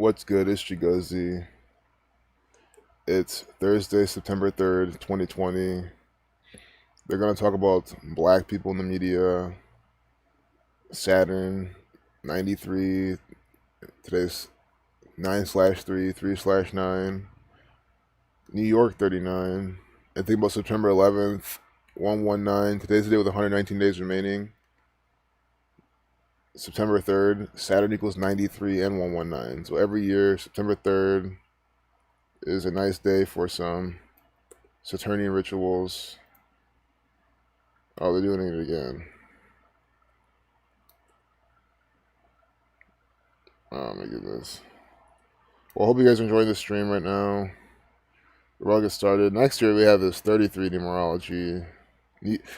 What's good? It's Chigozi. It's Thursday, September 3rd, 2020. They're going to talk about black people in the media, Saturn 93, today's 9/3, 3/9, New York 39. And think about September 11th, 119. Today's the day with 119 days remaining. September 3rd, Saturn equals 93 and 119. So every year, September 3rd is a nice day for some Saturnian rituals. Oh, they're doing it again. Oh my goodness. Well, I hope you guys are enjoying this stream right now. We'll all get started. Next year we have this 33 numerology.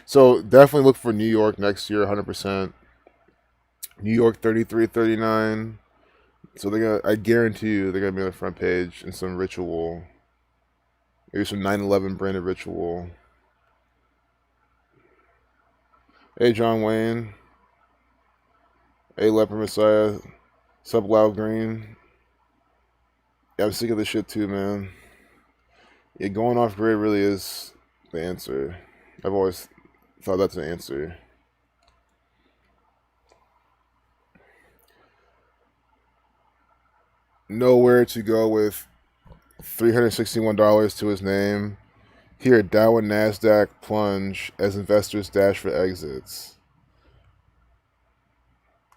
So definitely look for New York next year, 100%. New York 33, 39. So I guarantee you they're gonna be on the front page in some ritual. Maybe some 9/11 branded ritual. Hey John Wayne. Hey Leper Messiah. Sup Loud Green. Yeah, I'm sick of this shit too, man. Yeah, going off grid really is the answer. I've always thought that's the answer. Nowhere to go with $361 to his name. Here, Dow and NASDAQ plunge as investors dash for exits.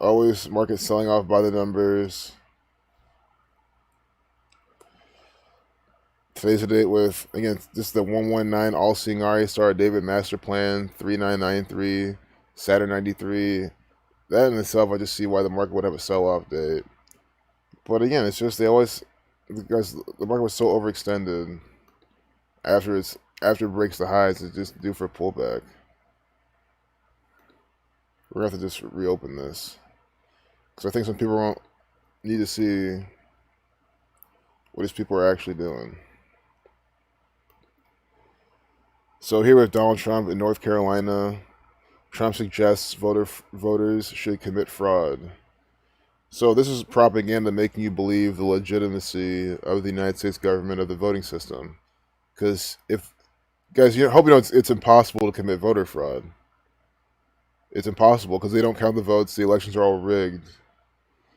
Always market selling off by the numbers. Today's the date with, again, this is the 119 all-seeing RA star David Master Plan 3993 Saturn 93. That in itself, I just see why the market would have a sell-off date. But again, it's just the market was so overextended. After it breaks the highs, it's just due for a pullback. We're gonna have to just reopen this because I think some people won't need to see what these people are actually doing. So here with Donald Trump in North Carolina, Trump suggests voters should commit fraud. So this is propaganda making you believe the legitimacy of the United States government, of the voting system. Because guys, hope you know it's impossible to commit voter fraud. It's impossible because they don't count the votes. The elections are all rigged.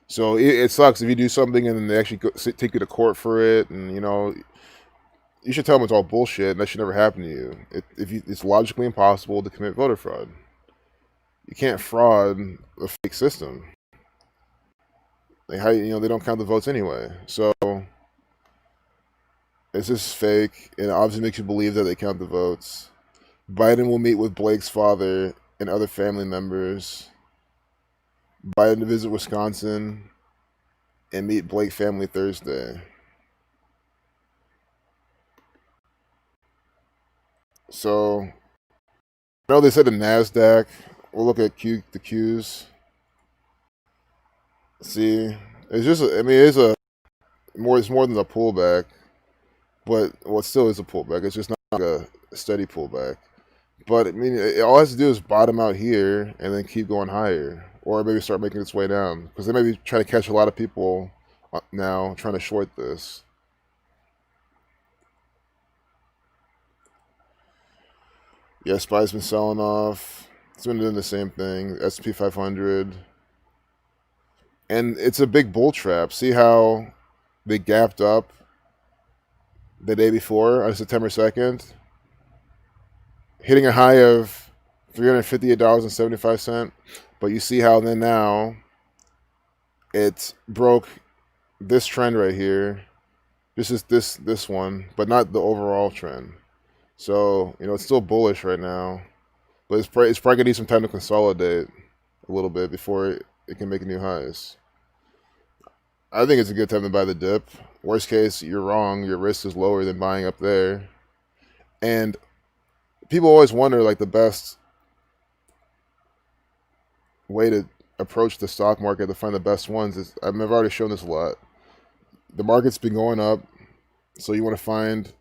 So it sucks if you do something and then they actually take you to court for it, and you should tell them it's all bullshit and that should never happen to you. It's logically impossible to commit voter fraud. You can't fraud a fake system. Like how they don't count the votes anyway. So it's just fake, and it obviously makes you believe that they count the votes. Biden will meet with Blake's father and other family members. Biden to visit Wisconsin and meet Blake family Thursday. So, I know they said the NASDAQ. We'll look at the Qs. See, it's more than a pullback, but it still is a pullback. It's just not like a steady pullback. But it all has to do is bottom out here and then keep going higher, or maybe start making its way down because they may be trying to catch a lot of people now trying to short this. Yeah, SPY's been selling off. It's been doing the same thing. S&P 500, and it's a big bull trap. See how they gapped up the day before on September 2nd, hitting a high of $358.75. But you see how then now it broke this trend right here. This is this one, but not the overall trend. So it's still bullish right now, but it's probably gonna need some time to consolidate a little bit before it can make new highs. I think it's a good time to buy the dip. Worst case, you're wrong. Your risk is lower than buying up there. And people always wonder, like, the best way to approach the stock market to find the best ones is, I've already shown this a lot. The market's been going up, so you want to find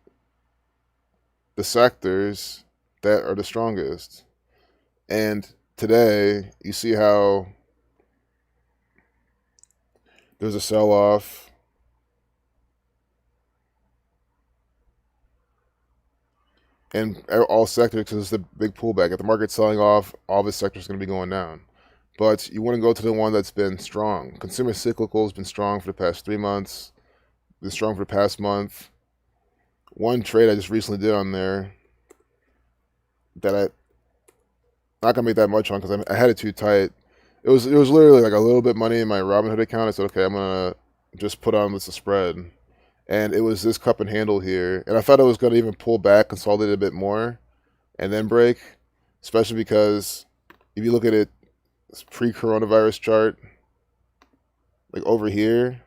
the sectors that are the strongest. And today, you see how there's a sell-off. in all sectors because it's the big pullback. If the market's selling off, all this sector is going to be going down. But you want to go to the one that's been strong. Consumer cyclical has been strong for the past 3 months, been strong for the past month. One trade I just recently did on there that I not gonna make that much on because I had it too tight. It was literally like a little bit money in my Robinhood account. I said, okay, I'm gonna just put on this a spread, and it was this cup and handle here, and I thought it was gonna even pull back, consolidate a bit more, and then break, especially because if you look at it pre-coronavirus chart, like over here,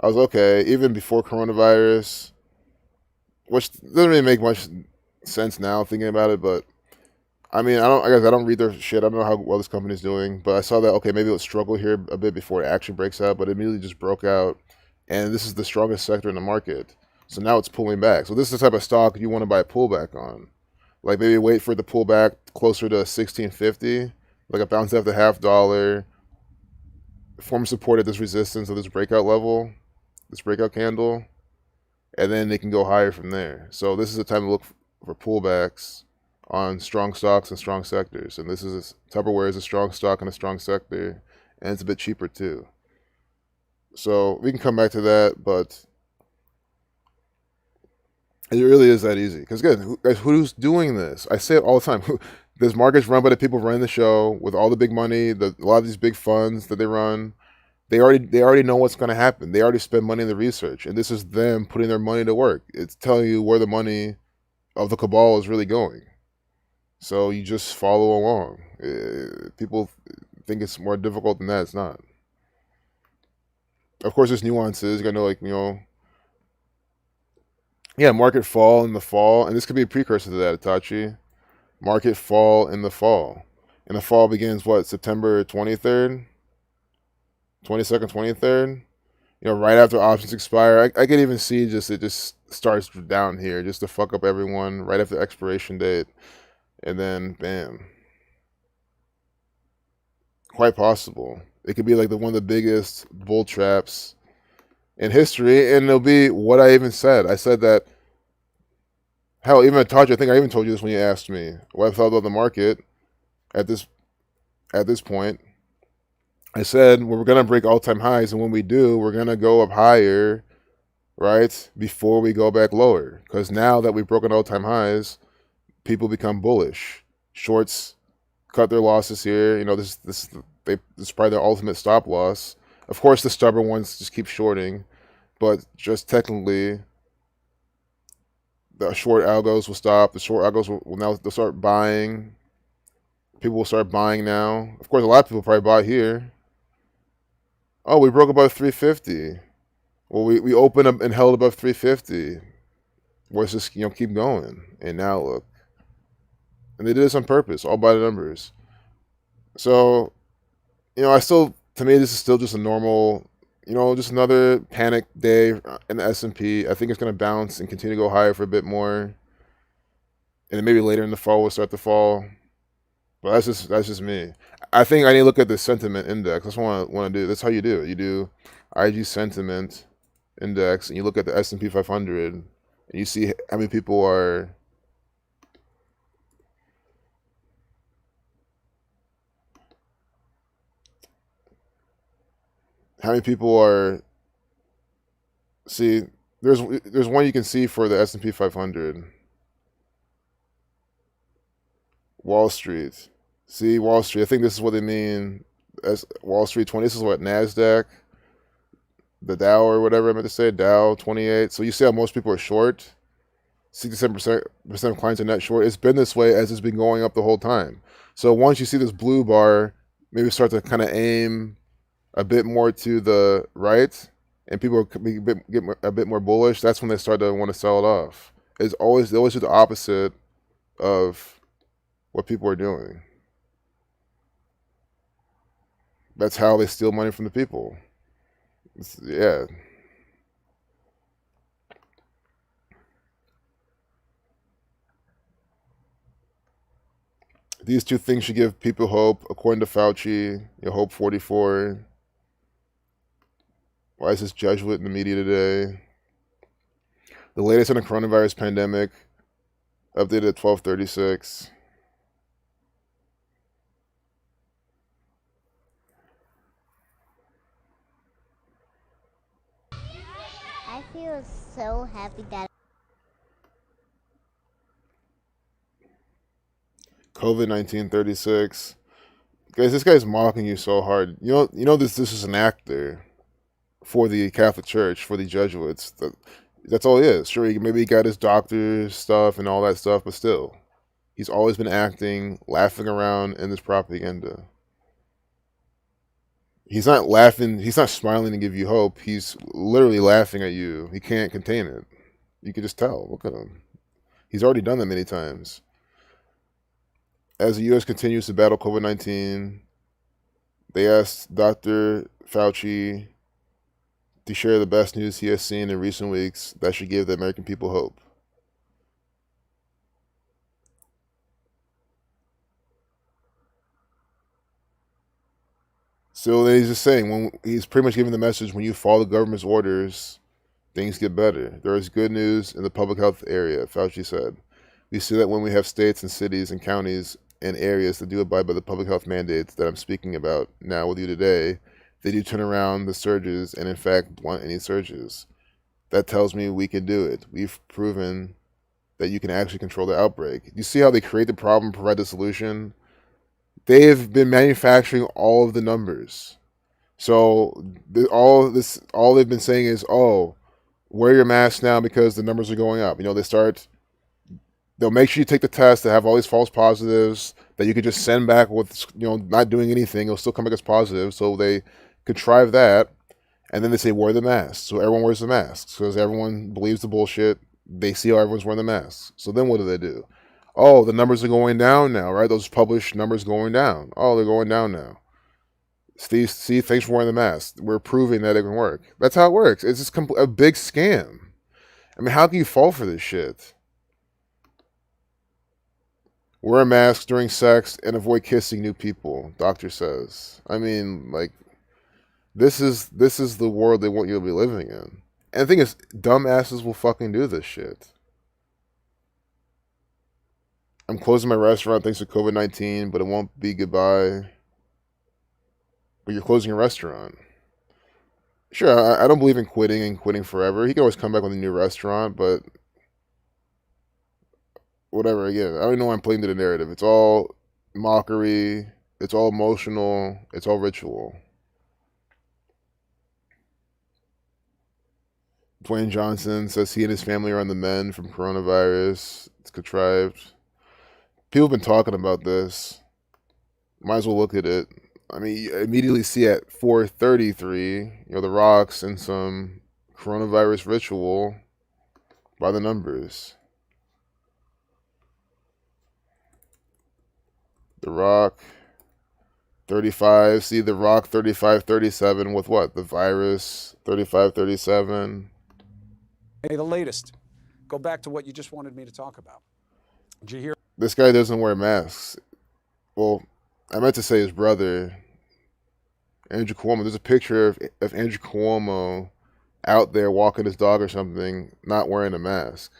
I was okay. Even before coronavirus, which doesn't really make much sense now thinking about it, but I mean, I guess I don't read their shit. I don't know how well this company's doing, but I saw that okay, maybe it'll struggle here a bit before it actually breaks out, but it immediately just broke out, and this is the strongest sector in the market. So now it's pulling back. So this is the type of stock you want to buy a pullback on. Like maybe wait for the pullback closer to 1650, like a bounce after $0.50, form support at this resistance of this breakout level, this breakout candle, and then they can go higher from there. So this is the time to look for pullbacks on strong stocks and strong sectors. And this is Tupperware is a strong stock and a strong sector, and it's a bit cheaper too. So we can come back to that, but it really is that easy. Because again, who's doing this? I say it all the time. This market's run by the people running the show with all the big money, a lot of these big funds that they run. They already know what's going to happen. They already spend money in the research, and this is them putting their money to work. It's telling you where the money of the cabal is really going. So you just follow along. People think it's more difficult than that. It's not. Of course, there's nuances. You got to know, like, yeah, market fall in the fall, and this could be a precursor to that, Itachi. Market fall in the fall. And the fall begins what, September 23rd, 22nd, 23rd. Right after options expire. I could even see it just starts down here just to fuck up everyone right after the expiration date, and then bam. Quite possible. It could be like one of the biggest bull traps in history, and it'll be what I even said. I said that. Hell, even I think I even told you this when you asked me what I thought about the market at this point. I said we're gonna break all-time highs, and when we do, we're gonna go up higher, right? Before we go back lower, because now that we've broken all-time highs, people become bullish. Shorts cut their losses here. This is probably their ultimate stop loss. Of course, the stubborn ones just keep shorting, but just technically, the short algos will stop. The short algos will now they'll start buying. People will start buying now. Of course, a lot of people probably bought here. Oh, we broke above 350. Well, we opened up and held above 350. Let's just keep going. And now look, and they did this on purpose, all by the numbers. So, to me, this is still just a normal, just another panic day in the S&P. I think it's going to bounce and continue to go higher for a bit more, and then maybe later in the fall we'll start to fall. But that's just me. I think I need to look at the sentiment index. That's what I want to do. That's how you do it. You do IG sentiment index, and you look at the S&P 500, and you see how many people are. How many people are? See, there's one you can see for the S&P 500. Wall Street. See, Wall Street. I think this is what they mean as Wall Street 20. This is what NASDAQ, the Dow or whatever I meant to say, Dow 28. So you see how most people are short. 67% of clients are net short. It's been this way as it's been going up the whole time. So once you see this blue bar, maybe start to kind of aim a bit more to the right, and people get a bit more bullish. That's when they start to want to sell it off. They always do the opposite of what people are doing. That's how they steal money from the people. Yeah. These two things should give people hope, according to Fauci. Hope 44. Why is this Jesuit in the media today? The latest in the coronavirus pandemic Updated at 12:36. I feel so happy that COVID-19 36. Guys, this guy's mocking you so hard. You know this is an actor for the Catholic Church, for the Jesuits. That's all he is. Sure, maybe he got his doctor's stuff and all that stuff, but still, he's always been acting, laughing around in this propaganda. He's not laughing. He's not smiling to give you hope. He's literally laughing at you. He can't contain it. You can just tell. Look at him. He's already done that many times. As the U.S. continues to battle COVID-19, they asked Dr. Fauci to share the best news he has seen in recent weeks that should give the American people hope. So he's just saying, when he's pretty much giving the message, when you follow the government's orders, things get better. There is good news in the public health area, Fauci said. We see that when we have states and cities and counties and areas that do abide by the public health mandates that I'm speaking about now with you today, they do turn around the surges and in fact blunt any surges. That tells me we can do it. We've proven that you can actually control the outbreak. You see how they create the problem, provide the solution? They've been manufacturing all of the numbers. So all they've been saying is, "Oh, wear your mask now because the numbers are going up." They'll make sure you take the test. They have all these false positives that you could just send back with, not doing anything. It'll still come back as positive. So they contrive that, and then they say wear the mask. So everyone wears the masks because everyone believes the bullshit. They see how everyone's wearing the masks. So then what do? Oh, the numbers are going down now, right? Those published numbers going down. Oh, they're going down now. See, thanks for wearing the mask. We're proving that it can work. That's how it works. It's just a big scam. I mean, how can you fall for this shit? Wear a mask during sex and avoid kissing new people, doctor says. I mean, like, this is the world they want you to be living in. And the thing is, dumbasses will fucking do this shit. I'm closing my restaurant thanks to COVID-19, but it won't be goodbye. But you're closing your restaurant. Sure, I don't believe in quitting and quitting forever. He can always come back with a new restaurant, but whatever. Again, I don't know why I'm playing to the narrative. It's all mockery. It's all emotional. It's all ritual. Dwayne Johnson says he and his family are on the mend from coronavirus. It's contrived. People have been talking about this. Might as well look at it. I mean, you immediately see at 4:33, the rocks and some coronavirus ritual by the numbers. The Rock 35. See the Rock 35:37 with what? The virus 35:37. Hey, the latest. Go back to what you just wanted me to talk about. Did you hear? This guy doesn't wear masks. Well, I meant to say his brother, Andrew Cuomo. There's a picture of Andrew Cuomo out there walking his dog or something, not wearing a mask.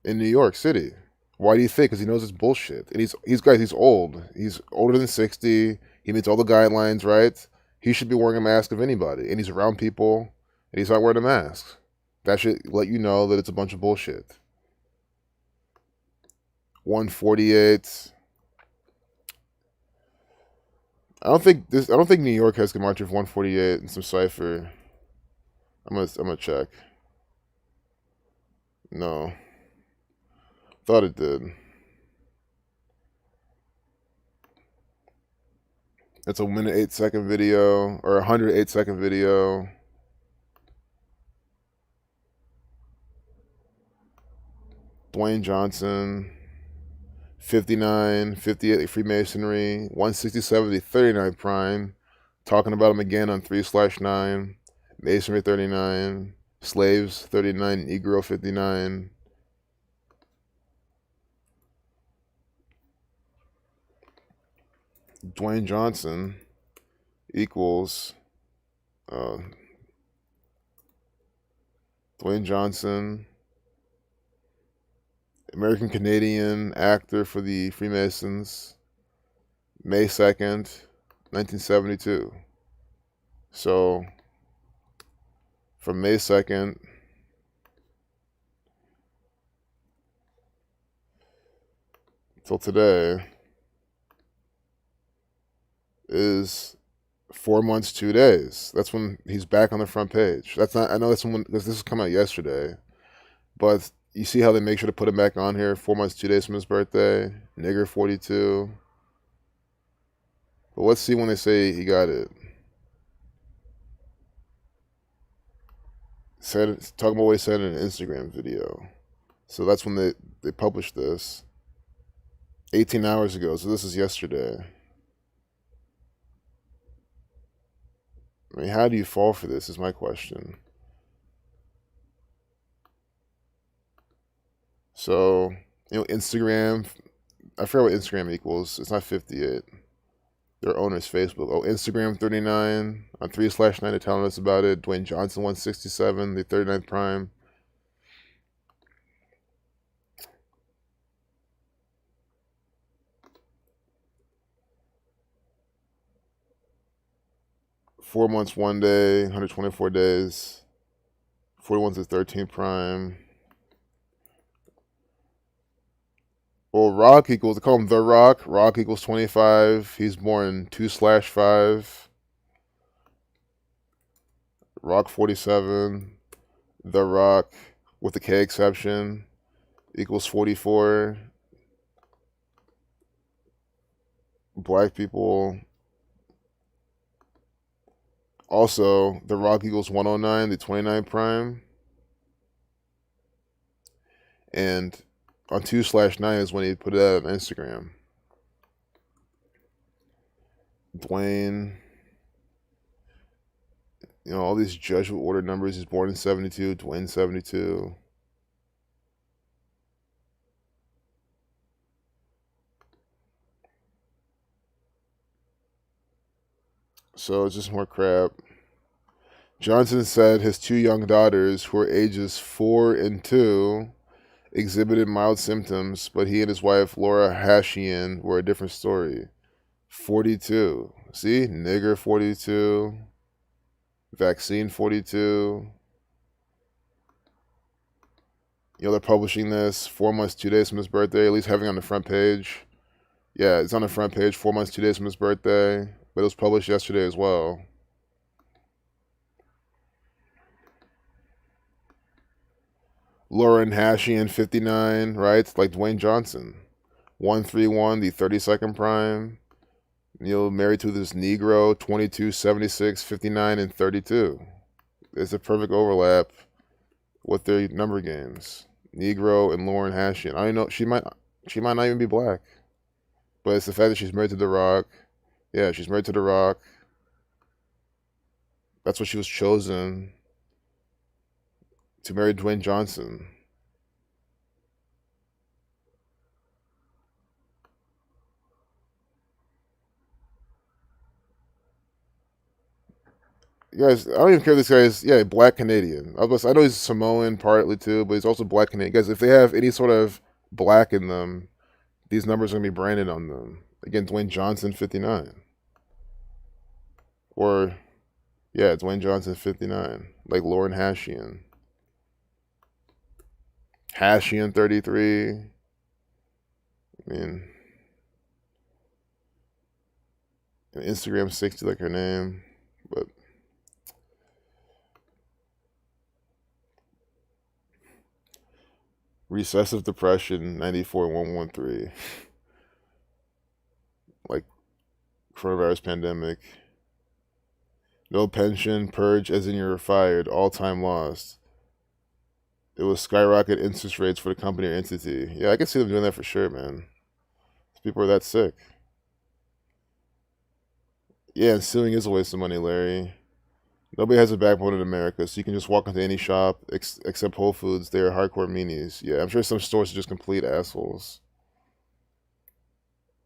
In New York City. Why do you think? Because he knows it's bullshit. And he's old. He's older than 60. He meets all the guidelines, right? He should be wearing a mask of anybody. And he's around people, and he's not wearing a mask. That should let you know that it's a bunch of bullshit. 148. I don't think New York has Gematria of 148 and some cipher. I'm gonna check. No. Thought it did. It's a 1:08 video, or 108-second video. Dwayne Johnson, 59, 58 Freemasonry, 167 39 Prime. Talking about him again on 3/9. Masonry 39, Slaves 39, Negro 59. Dwayne Johnson equals Dwayne Johnson American Canadian actor for the Freemasons, May 2nd, 1972. So from May 2nd till today is 4 months, 2 days. That's when he's back on the front page. That's not. I know that's when because this has come out yesterday, but you see how they make sure to put him back on here. 4 months, 2 days from his birthday. Nigger 42. But let's see when they say he got it. Said talking about what he said in an Instagram video. So that's when they published this 18 hours ago. So this is yesterday. I mean, how do you fall for this? Is my question. So, Instagram. I forget what Instagram equals. It's not 58. Their owner's Facebook. Oh, Instagram 39 on 3/9. They're telling us about it. Dwayne Johnson 167, the 39th prime. Four months, 1 day, 124 days. 41's his 13th prime. Well, Rock equals, they call him The Rock. Rock equals 25. He's born 2/5. Rock 47. The Rock, with the K exception, equals 44. Black people. Also, The Rock equals 109, the 29 prime. And on 2/9 is when he put it out on Instagram. Dwayne, all these Jesuit order numbers. He's born in 72, Dwayne 72. So it's just more crap. Johnson said his two young daughters, who are ages 4 and 2, exhibited mild symptoms, but he and his wife, Laura Hashian, were a different story. 42. See? Nigger 42. Vaccine 42. They're publishing this 4 months, 2 days from his birthday, at least having it on the front page. Yeah, it's on the front page 4 months, 2 days from his birthday, but it was published yesterday as well. Lauren Hashian 59, right? Like Dwayne Johnson. 131, the 32nd prime. Married to this Negro, 22, 76, 59, and 32. It's a perfect overlap with their number games. Negro and Lauren Hashian. I don't know, she might not even be black. But it's the fact that she's married to The Rock. Yeah, she's married to The Rock. That's what she was chosen to marry Dwayne Johnson. You guys, I don't even care if this guy is, black Canadian. I know he's Samoan partly too, but he's also black Canadian. Guys, if they have any sort of black in them, these numbers are going to be branded on them. Again, Dwayne Johnson, 59. Or, yeah, Dwayne Johnson, 59. Like Lauren Hashian. Hashian, 33. I mean, Instagram 60 like her name. But recessive depression, 94,113. Like coronavirus pandemic. No pension, purge as in you're fired, all time lost. It was skyrocket interest rates for the company or entity. Yeah, I can see them doing that for sure, man. People are that sick. Yeah, and suing is a waste of money, Larry. Nobody has a backbone in America, so you can just walk into any shop except Whole Foods. They're hardcore meanies. Yeah, I'm sure some stores are just complete assholes.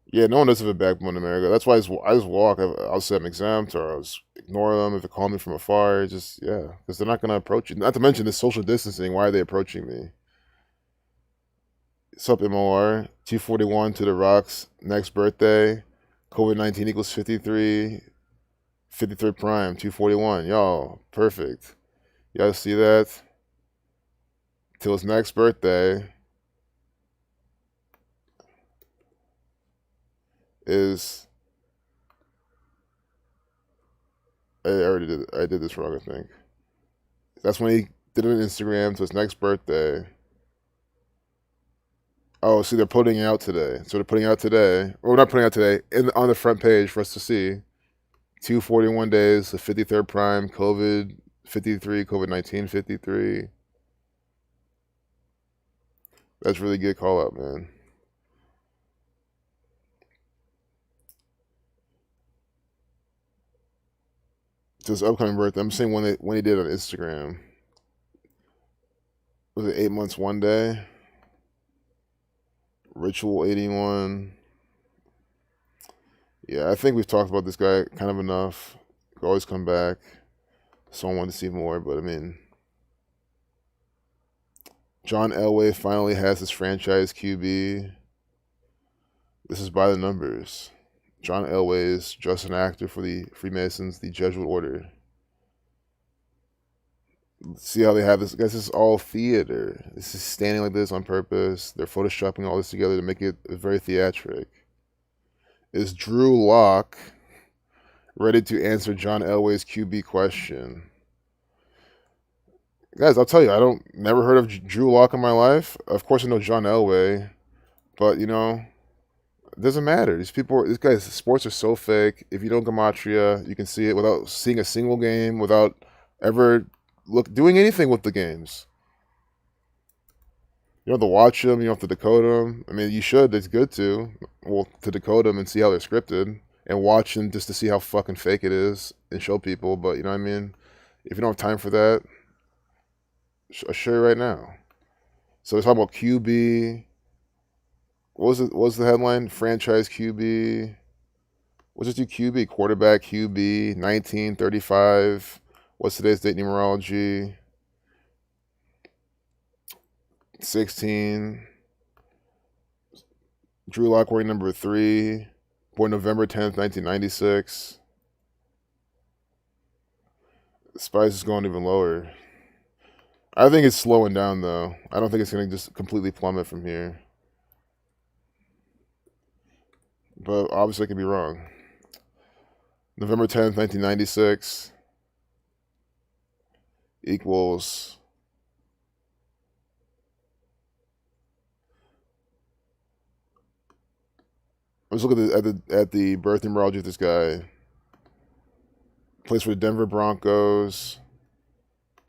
Yeah, no one does have a backbone in America. That's why I just walk. I'll say I'm exempt, or I'll just ignore them if they call me from afar. Just, yeah, because they're not going to approach you. Not to mention this social distancing. Why are they approaching me? Sup, MOR. 241 to the Rocks. Next birthday. COVID-19 equals 53. 53rd prime. 241. Y'all, perfect. Y'all see that? Till his next birthday is. I did this wrong, I think. That's when he did it on Instagram to his next birthday. Oh, see, they're putting it out today. So they're putting it out today. Or not putting it out today. On the front page for us to see. 241 days, the 53rd prime, COVID 53, COVID 19 53. That's really good call out, man. It's his upcoming birthday. I'm saying when he did on Instagram. Was it 8 months one day? Ritual 81. Yeah, I think we've talked about this guy kind of enough. Could always come back. Someone wanted to see more, but I mean, John Elway finally has his franchise QB. This is by the numbers. John Elway is just an actor for the Freemasons, the Jesuit order. See how they have this? Guys, this is all theater. This is standing like this on purpose. They're photoshopping all this together to make it very theatric. Is Drew Lock ready to answer John Elway's QB question? Guys, I'll tell you, I don't never heard of Drew Lock in my life. Of course, I know John Elway, but you know, it doesn't matter. These guys, sports are so fake. If you know gematria, you can see it without seeing a single game, without ever doing anything with the games. You don't have to watch them. You don't have to decode them. I mean, you should. It's good to. Well, to decode them and see how they're scripted and watch them just to see how fucking fake it is and show people. But you know what I mean? If you don't have time for that, I'll show you right now. So we're talking about QB. What was it? What was the headline? Franchise QB. What's it do? QB? Quarterback QB. 1935. What's today's date numerology? 16. Drew Lock wearing number 3. Born November 10th, 1996. The spice is going even lower. I think it's slowing down, though. I don't think it's going to just completely plummet from here. But obviously I could be wrong. November 10th, 1996 equals... I was looking at the birth numerology of this guy. Plays for the Denver Broncos.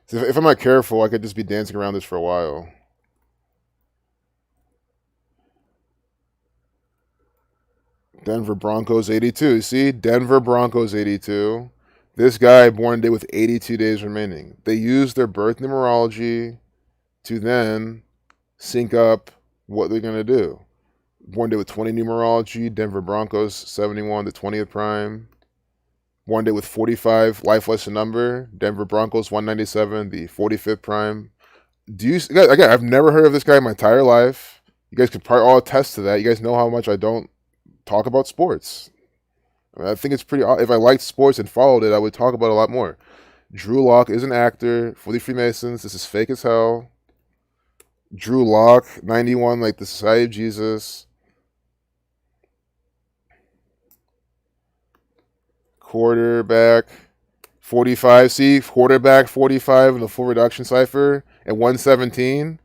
So if I'm not careful, I could just be dancing around this for a while. Denver Broncos 82. See? Denver Broncos 82. This guy born today with 82 days remaining. They use their birth numerology to then sync up what they're going to do. Born day with 20 numerology, Denver Broncos 71, the 20th prime. Born day with 45 life lesson number, Denver Broncos 197, the 45th prime. Again, I've never heard of this guy in my entire life. You guys could probably all attest to that. You guys know how much I don't talk about sports. I think it's pretty. If I liked sports and followed it, I would talk about it a lot more. Drew Lock is an actor for the Freemasons. This is fake as hell. Drew Lock, 91, like the Society of Jesus. Quarterback 45. See, quarterback 45 in the full reduction cipher and 117.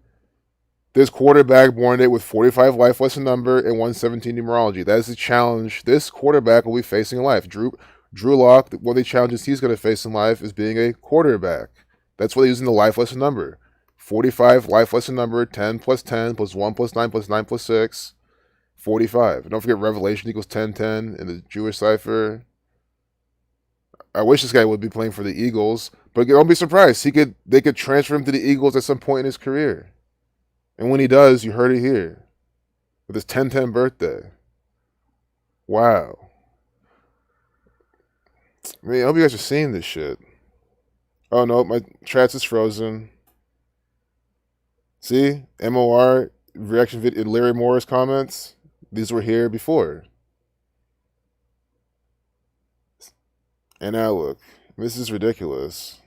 This quarterback born it with 45 life lesson number and 117 numerology. That is the challenge this quarterback will be facing in life. Drew Lock, one of the challenges he's going to face in life is being a quarterback. That's what they're using the life lesson number. 45 life lesson number, 10 plus 10 plus 1 plus 9 plus 9 plus 6, 45. And don't forget Revelation equals 1010 in the Jewish cipher. I wish this guy would be playing for the Eagles, but don't be surprised. They could transfer him to the Eagles at some point in his career. And when he does, you heard it here. With his 10-10 birthday. Wow. I mean, I hope you guys are seeing this shit. Oh no, my chat's is frozen. See? MOR reaction video, Larry Morris comments. These were here before. And now look, this is ridiculous.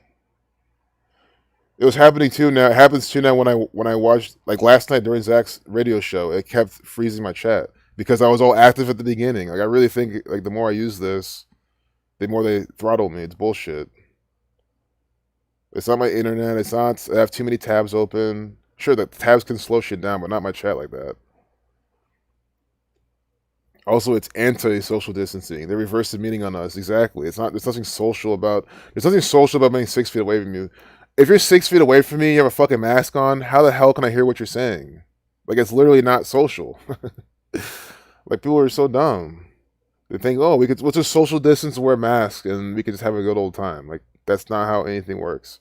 It was happening too now. It happens too now when I watched, like, last night during Zach's radio show. It kept freezing my chat because I was all active at the beginning. Like, I really think, like, the more I use this, the more they throttle me. It's bullshit. It's not my internet. It's not. I have too many tabs open. Sure, the tabs can slow shit down, but not my chat like that. Also, it's anti-social distancing. They reverse the meaning on us. Exactly. It's not. There's nothing social about. There's nothing social about being 6 feet away from you. If you're 6 feet away from me, you have a fucking mask on. How the hell can I hear what you're saying? Like, it's literally not social. Like, people are so dumb. They think, oh, we'll just social distance and wear masks, and we can just have a good old time. Like, that's not how anything works.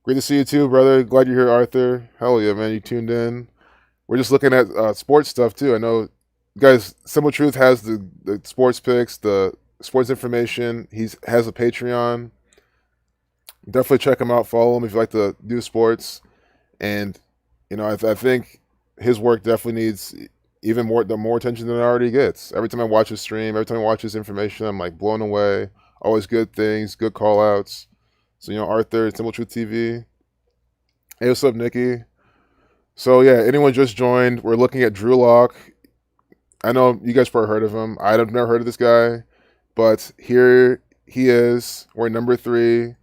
Great to see you too, brother. Glad you're here, Arthur. Hell yeah, man. You tuned in. We're just looking at sports stuff too. I know, guys. Simple Truth has the sports picks, the sports information. He has a Patreon. Definitely check him out. Follow him if you like to do sports. And you know, I think his work definitely needs even more attention than it already gets. Every time I watch his stream, every time I watch his information, I'm like blown away. Always good things, good call outs. So, you know, Arthur, Simple Truth TV. Hey, what's up, Nikki? So, yeah, anyone just joined, we're looking at Drew Lock. I know you guys probably heard of him. I've never heard of this guy, but here he is. We're number 3.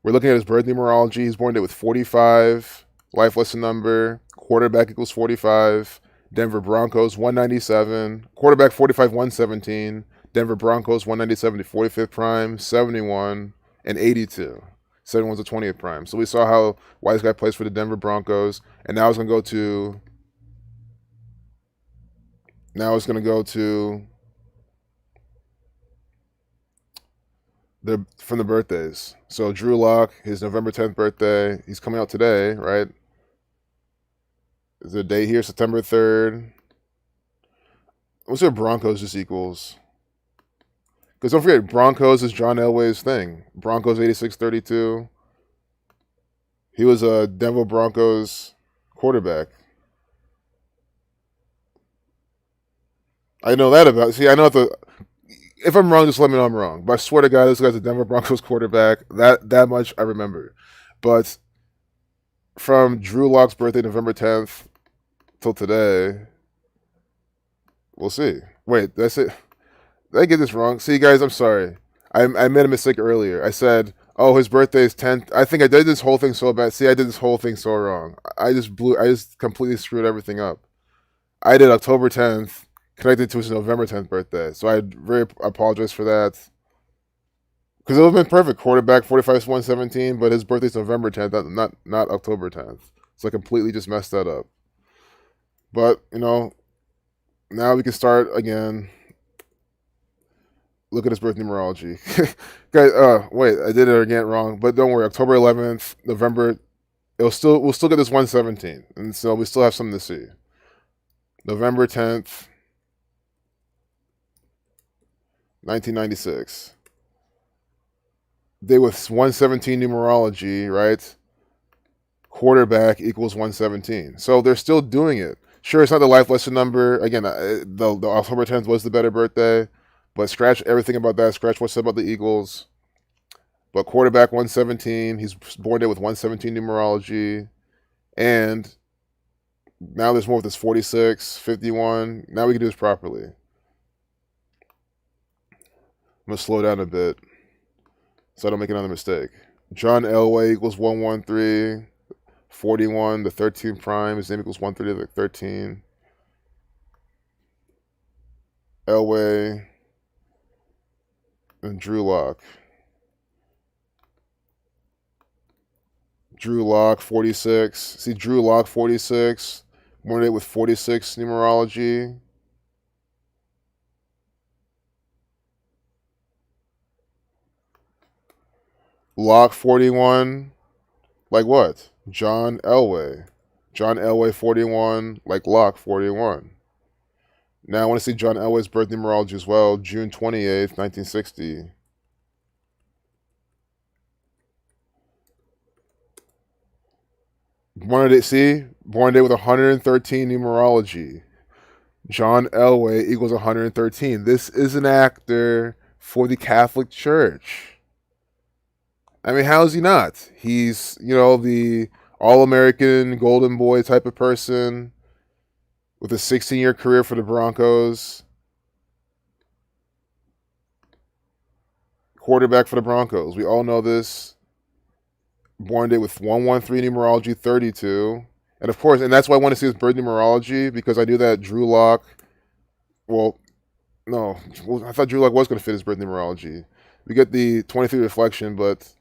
We're looking at his birth numerology. He's born today with 45. Life lesson number. Quarterback equals 45. Denver Broncos, 197. Quarterback, 45, 117. Denver Broncos, 197 to 45th prime, 71, and 82. 71's the 20th prime. So we saw how Wise Guy plays for the Denver Broncos. And now it's going to go to from the birthdays. So Drew Lock, his November 10th birthday. He's coming out today, right? Is there a date here? September 3rd. What's your Broncos just equals? Because don't forget, Broncos is John Elway's thing. Broncos 86-32. He was a Denver Broncos quarterback. I know that about. See, I know if I'm wrong, just let me know I'm wrong. But I swear to God, this guy's a Denver Broncos quarterback. That much I remember. But from Drew Lock's birthday, November 10th, till today, we'll see. Wait, that's it. Did I get this wrong? See, guys, I'm sorry. I made a mistake earlier. I said, oh, his birthday is 10th. I think I did this whole thing so bad. See, I did this whole thing so wrong. I just completely screwed everything up. I did October 10th, connected to his November 10th birthday. So I very apologize for that. Because it would have been perfect. Quarterback, 45, 117, but his birthday's November 10th, not October 10th. So I completely just messed that up. But, you know, now we can start again. Look at his birth numerology. Guys, wait, I did it again wrong. But don't worry, October 11th, November, we'll still get this 117. And so we still have something to see. November 10th, 1996. Day with 117 numerology, right? Quarterback equals 117. So they're still doing it. Sure, it's not the life lesson number. Again, the October 10th was the better birthday. But scratch everything about that. Scratch what's said about the Eagles. But quarterback 117. He's born day with 117 numerology. And now there's more with this 46, 51. Now we can do this properly. I'm going to slow down a bit so I don't make another mistake. John Elway equals 113. 41, the 13 prime. His name equals 130 to the 13. Elway. And Drew Lock. Drew Lock, 46. See, Drew Lock, 46. Born with 46 numerology. Lock, 41. Like what? John Elway. John Elway, 41. Like Lock, 41. Now I want to see John Elway's birth numerology as well. June 28th, 1960. Wanted to see born day with 113 numerology. John Elway equals 113. This is an actor for the Catholic Church. I mean, how is he not? He's, the all-American golden boy type of person with a 16-year career for the Broncos. Quarterback for the Broncos. We all know this. Born day with 113 numerology, 32. And of course, and that's why I want to see his birth numerology, because I knew that Drew Lock, well, no, I thought Drew Lock was going to fit his birth numerology. We get the 23 reflection, but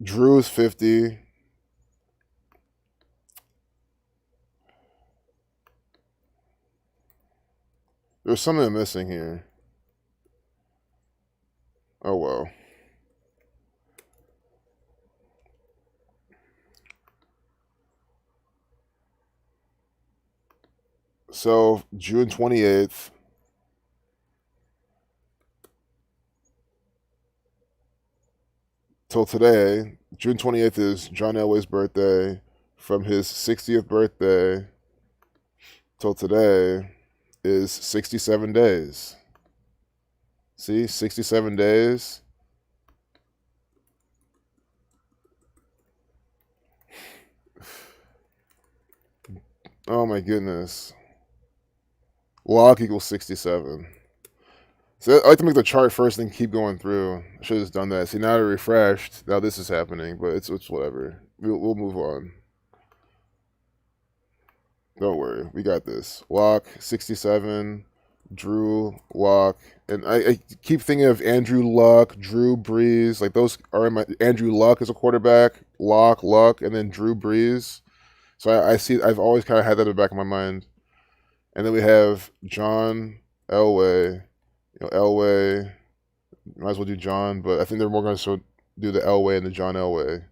Drew is 50. There's something I'm missing here. Oh, well. So, June 28th. Till today, June 28th is John Elway's birthday. From his 60th birthday till today is 67 days. See, 67 days. Oh my goodness. Log equals 67. So I like to make the chart first and then keep going through. I should have just done that. See, now I refreshed. Now this is happening, but it's whatever. We'll move on. Don't worry. We got this. Locke, 67. Drew, Locke. And I keep thinking of Andrew Luck, Drew Brees. Like those are in my... Andrew Luck is a quarterback. Locke, Luck, and then Drew Brees. So I see... I've always kind of had that in the back of my mind. And then we have John Elway. Elway. Might as well do John, but I think they're more going to do the Elway and the John Elway.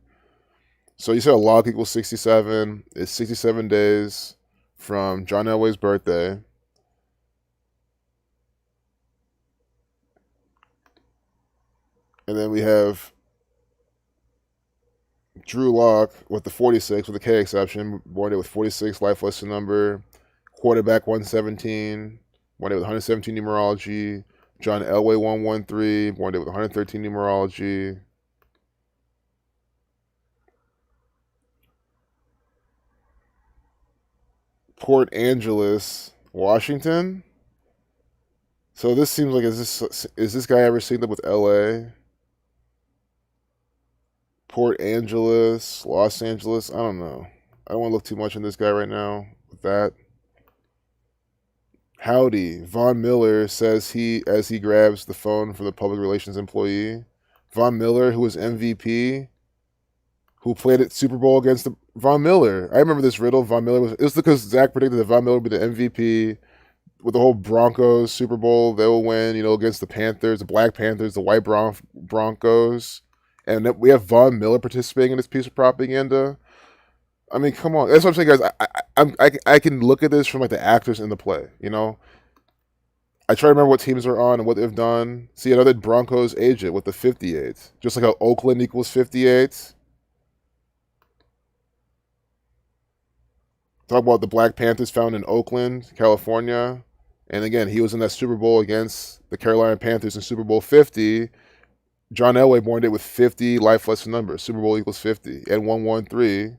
So you said a log equals 67. It's 67 days from John Elway's birthday. And then we have Drew Lock with the 46, with the K exception, born with 46 life lesson number, quarterback 117, born with 117 numerology. John Elway 113, born with 113 numerology. Port Angeles, Washington. So this seems like is this guy ever synced up with LA? Port Angeles, Los Angeles. I don't know. I don't want to look too much on this guy right now with that. Howdy. Von Miller says as he grabs the phone from the public relations employee. Von Miller, who was MVP, who played at Super Bowl against Von Miller. I remember this riddle. Von Miller it was because Zach predicted that Von Miller would be the MVP with the whole Broncos Super Bowl. They will win, against the Panthers, the Black Panthers, the White Broncos. And we have Von Miller participating in this piece of propaganda. I mean, come on. That's what I'm saying, guys. I can look at this from like the actors in the play, I try to remember what teams are on and what they've done. See, another Broncos agent with the 58. Just like how Oakland equals 58. Talk about the Black Panthers found in Oakland, California. And again, he was in that Super Bowl against the Carolina Panthers in Super Bowl 50. John Elway born it with 50 life lesson numbers. Super Bowl equals 50. And 113.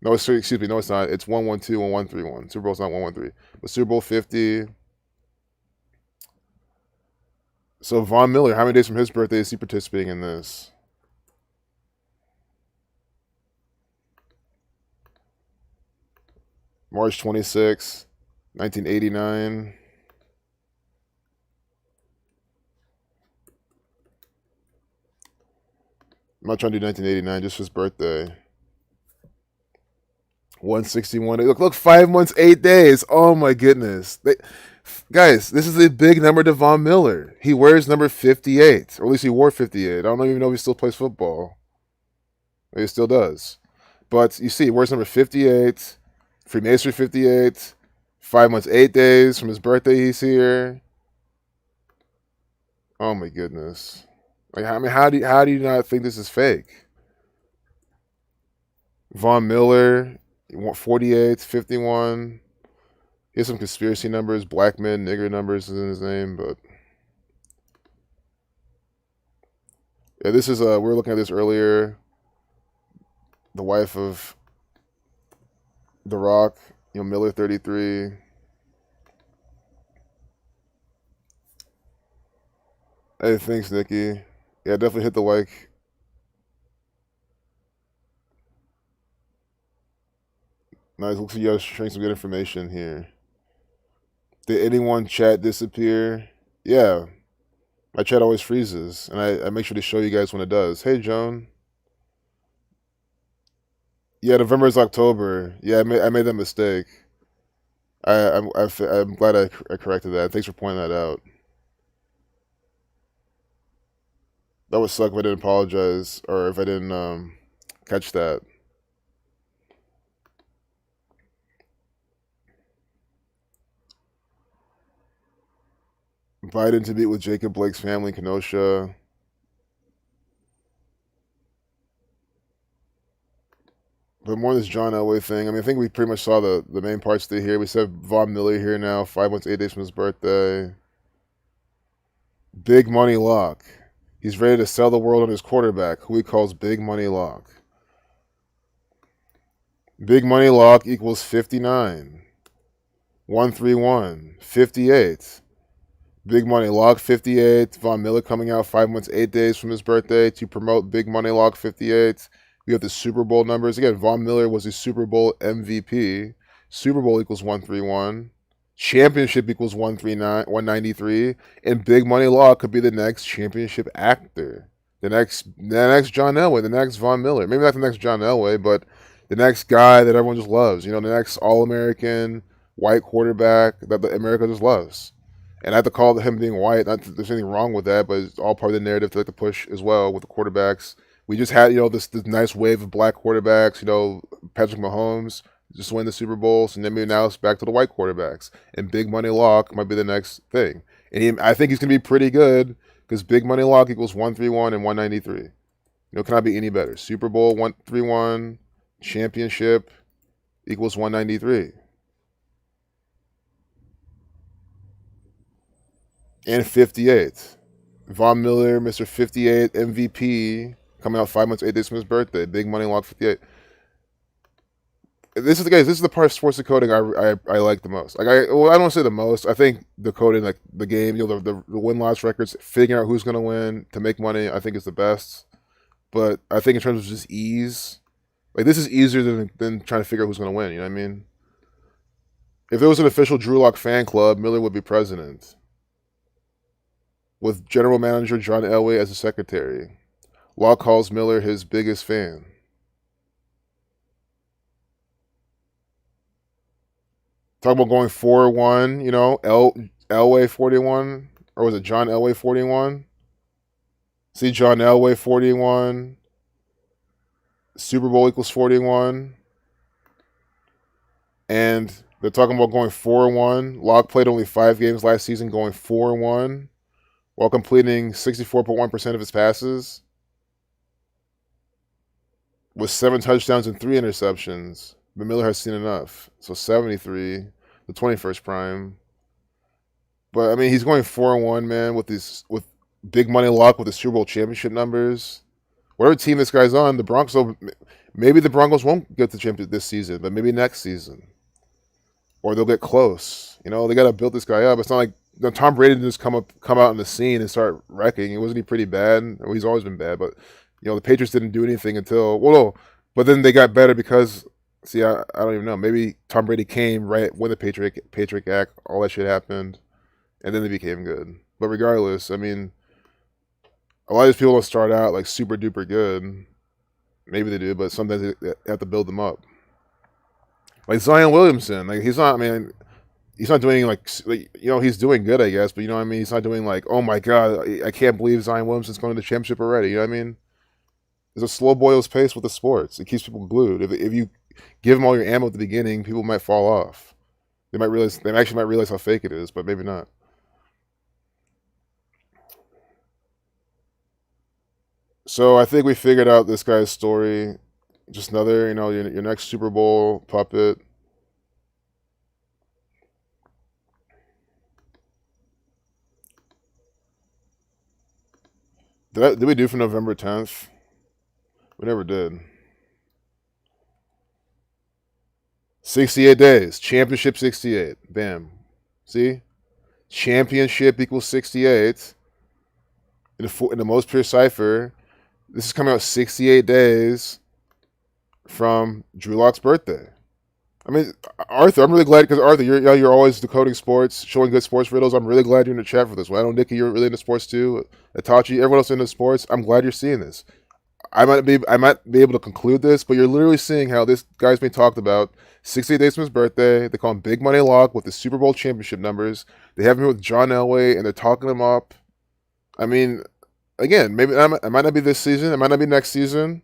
No, excuse me. No, it's not. It's 112 and 131. Super Bowl's not 113. But Super Bowl 50. So Von Miller, how many days from his birthday is he participating in this? March 26, 1989. I'm not trying to do 1989, just his birthday. 161. Look, 5 months, 8 days. Oh my goodness. Guys, this is a big number to Von Miller. He wears number 58, or at least he wore 58. I don't even know if he still plays football. Maybe he still does. But you see, he wears number 58, Freemasonry 58, 5 months, 8 days from his birthday, he's here. Oh my goodness! Like, I mean, how do you not think this is fake? Von Miller, 48, 51. He has some conspiracy numbers, black men, nigger numbers is in his name, but yeah, this is we were looking at this earlier. The wife of The Rock, Miller, 33. Hey, thanks, Nikki. Yeah, definitely hit the like. Nice. Looks like you guys sharing some good information here. Did anyone chat disappear? Yeah, my chat always freezes, and I make sure to show you guys when it does. Hey, Joan. Yeah, November is October. Yeah, I made that mistake. I'm glad I corrected that. Thanks for pointing that out. That would suck if I didn't apologize or if I didn't catch that. Biden to meet with Jacob Blake's family in Kenosha. But more on this John Elway thing. I mean, I think we pretty much saw the main parts through here. We said Von Miller here now, 5 months, 8 days from his birthday. Big money lock. He's ready to sell the world on his quarterback, who he calls Big Money Lock. Big Money Lock equals 59. 131. 58. Big Money Lock 58. Von Miller coming out 5 months, 8 days from his birthday to promote Big Money Lock 58. We have the Super Bowl numbers. Again, Von Miller was a Super Bowl MVP. Super Bowl equals 131. Championship equals 193. And Big Money Lock could be the next championship actor. The next John Elway, the next Von Miller. Maybe not the next John Elway, but the next guy that everyone just loves. The next All-American white quarterback that America just loves. And I have to call him being white. Not that there's anything wrong with that, but it's all part of the narrative to like to push as well with the quarterbacks. We just had, this nice wave of black quarterbacks. Patrick Mahomes just win the Super Bowl, so then maybe now it's back to the white quarterbacks. And Big Money Lock might be the next thing. And I think he's gonna be pretty good because Big Money Lock equals 131 and 193. Cannot be any better. Super Bowl 131, championship equals 193. And 58. Von Miller, Mr. 58 MVP, coming out 5 months, 8 days from his birthday. Big Money Lock 58. This is the part of sports decoding I like the most. Like I don't want to say the most. I think decoding like the game, the win loss records, figuring out who's gonna win to make money, I think is the best. But I think in terms of just ease, like this is easier than trying to figure out who's gonna win. You know what I mean? If there was an official Drew Lock fan club, Miller would be president, with general manager John Elway as a secretary. Lock calls Miller his biggest fan. Talking about going 4-1, Elway 41, or was it John Elway 41? See, John Elway 41, Super Bowl equals 41, and they're talking about going 4-1. Lock played only 5 games last season, going 4-1, while completing 64.1% of his passes, with 7 touchdowns and 3 interceptions. But Miller has seen enough. So 73, the 21st prime. But I mean, he's going 4-1, man, with Big Money Lock with the Super Bowl championship numbers. Whatever team this guy's on, the Broncos. Maybe the Broncos won't get the championship this season, but maybe next season, or they'll get close. They got to build this guy up. It's not like Tom Brady didn't just come out on the scene and start wrecking. Wasn't he pretty bad? Well, he's always been bad, but the Patriots didn't do anything until no, but then they got better because. See, I don't even know. Maybe Tom Brady came right when the Patriot Act, all that shit happened, and then they became good. But regardless, I mean, a lot of these people don't start out like super duper good. Maybe they do, but sometimes they have to build them up. Like Zion Williamson, like he's not. I mean, he's not doing he's doing good, I guess. But you know what I mean. He's not doing like, oh my god, I can't believe Zion Williamson's going to the championship already. You know what I mean? There's a slow boil's pace with the sports. It keeps people glued. If you give them all your ammo at the beginning, people might fall off. They actually might realize how fake it is, but maybe not. So I think we figured out this guy's story. Just another, your next Super Bowl puppet. Did we do for November 10th? We never did. 68 days. Championship 68. Bam. See? Championship equals 68. In the most pure cipher, this is coming out 68 days from Drew Lock's birthday. I mean, Arthur, I'm really glad because Arthur, you're always decoding sports, showing good sports riddles. I'm really glad you're in the chat for this one. I know Nikki, you're really into sports too. Itachi, everyone else into sports. I'm glad you're seeing this. I might be able to conclude this, but you're literally seeing how this guy's being talked about. 68 days from his birthday, they call him Big Money Lock with the Super Bowl championship numbers. They have him here with John Elway, and they're talking him up. I mean, again, maybe it might not be this season. It might not be next season.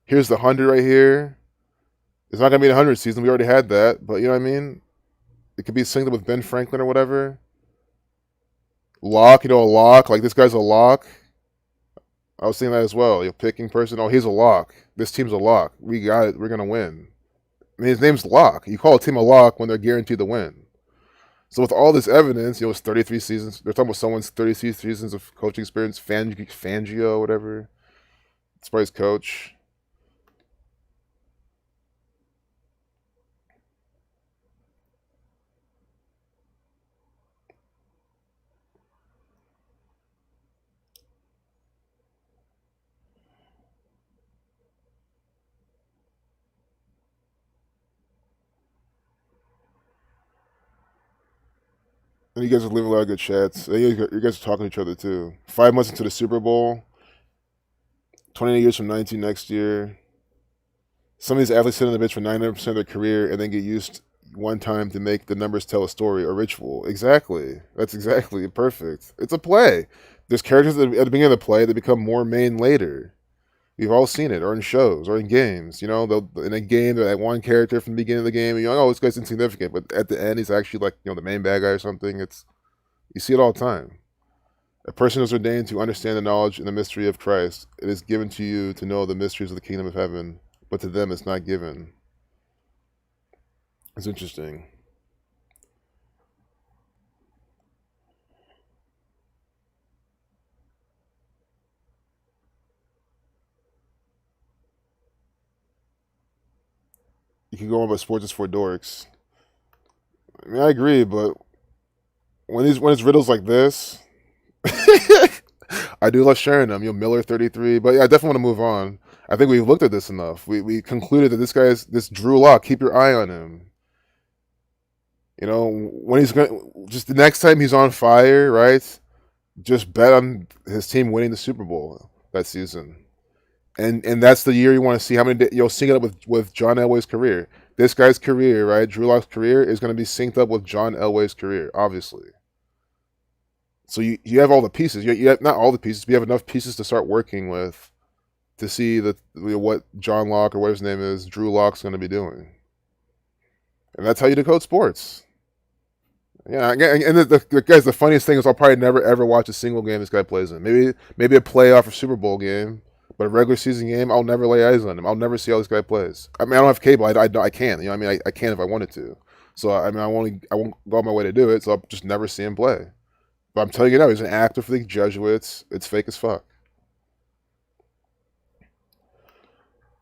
Here's the 100 right here. It's not gonna be the 100 season. We already had that, but you know what I mean. It could be synced up with Ben Franklin or whatever. Lock, a lock. Like this guy's a lock. I was thinking that as well. You're picking person. Oh, he's a lock. This team's a lock. We got it. We're gonna win. I mean, his name's Lock. You call a team a lock when they're guaranteed to win. So with all this evidence, it's 33 seasons. They're talking about someone's 33 seasons of coaching experience. Fangio, whatever. It's probably his coach. And you guys are leaving a lot of good chats. You guys are talking to each other too. 5 months into the Super Bowl. 20 years from 19 next year. Some of these athletes sit on the bench for 99% of their career and then get used one time to make the numbers tell a story or ritual. Exactly. That's exactly perfect. It's a play. There's characters at the beginning of the play that become more main later. We've all seen it, or in shows, or in games. In a game, they're that one character from the beginning of the game, and you're like, oh, this guy's insignificant, but at the end, he's actually like, the main bad guy or something. You see it all the time. A person is ordained to understand the knowledge and the mystery of Christ. It is given to you to know the mysteries of the kingdom of heaven, but to them it's not given. It's interesting. You can go on about sports is for dorks. I mean, I agree, but when it's riddles like this, I do love sharing them. Miller 33, but yeah, I definitely want to move on. I think we've looked at this enough. We concluded that this Drew Lock. Keep your eye on him. When he's going, just the next time he's on fire, right? Just bet on his team winning the Super Bowl that season. And that's the year you want to see how many. You'll sync it up with John Elway's career. This guy's career, right? Drew Lock's career is going to be synced up with John Elway's career, obviously. So you have all the pieces. You have not all the pieces, but you have enough pieces to start working with to see what John Locke or what his name is, Drew Lock's going to be doing. And that's how you decode sports. Yeah, and guys, the funniest thing is I'll probably never ever watch a single game this guy plays in. Maybe a playoff or Super Bowl game. But a regular season game, I'll never lay eyes on him. I'll never see how this guy plays. I mean, I don't have cable. I can't. I can if I wanted to. So, I won't go on my way to do it, so I'll just never see him play. But I'm telling you now, he's an actor for the Jesuits. It's fake as fuck.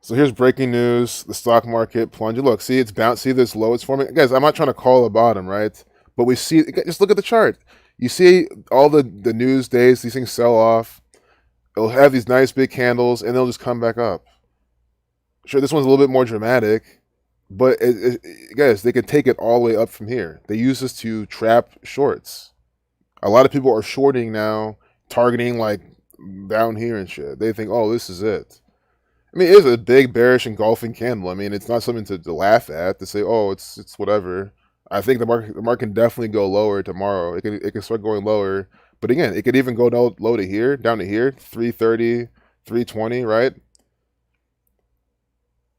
So here's breaking news. The stock market plunged. Look, see, it's bounced. See this low it's forming? Guys, I'm not trying to call a bottom, right? But we see, just look at the chart. You see all the news days, these things sell off. It'll have these nice big candles, and they'll just come back up. Sure, this one's a little bit more dramatic, but guys, they can take it all the way up from here. They use this to trap shorts. A lot of people are shorting now, targeting like down here and shit. They think, oh, this is it. I mean, it is a big bearish engulfing candle. I mean, it's not something to laugh at, to say, oh, it's whatever. I think the market can definitely go lower tomorrow. It can start going lower. But again, it could even go low to here, down to here, 330, 320, right?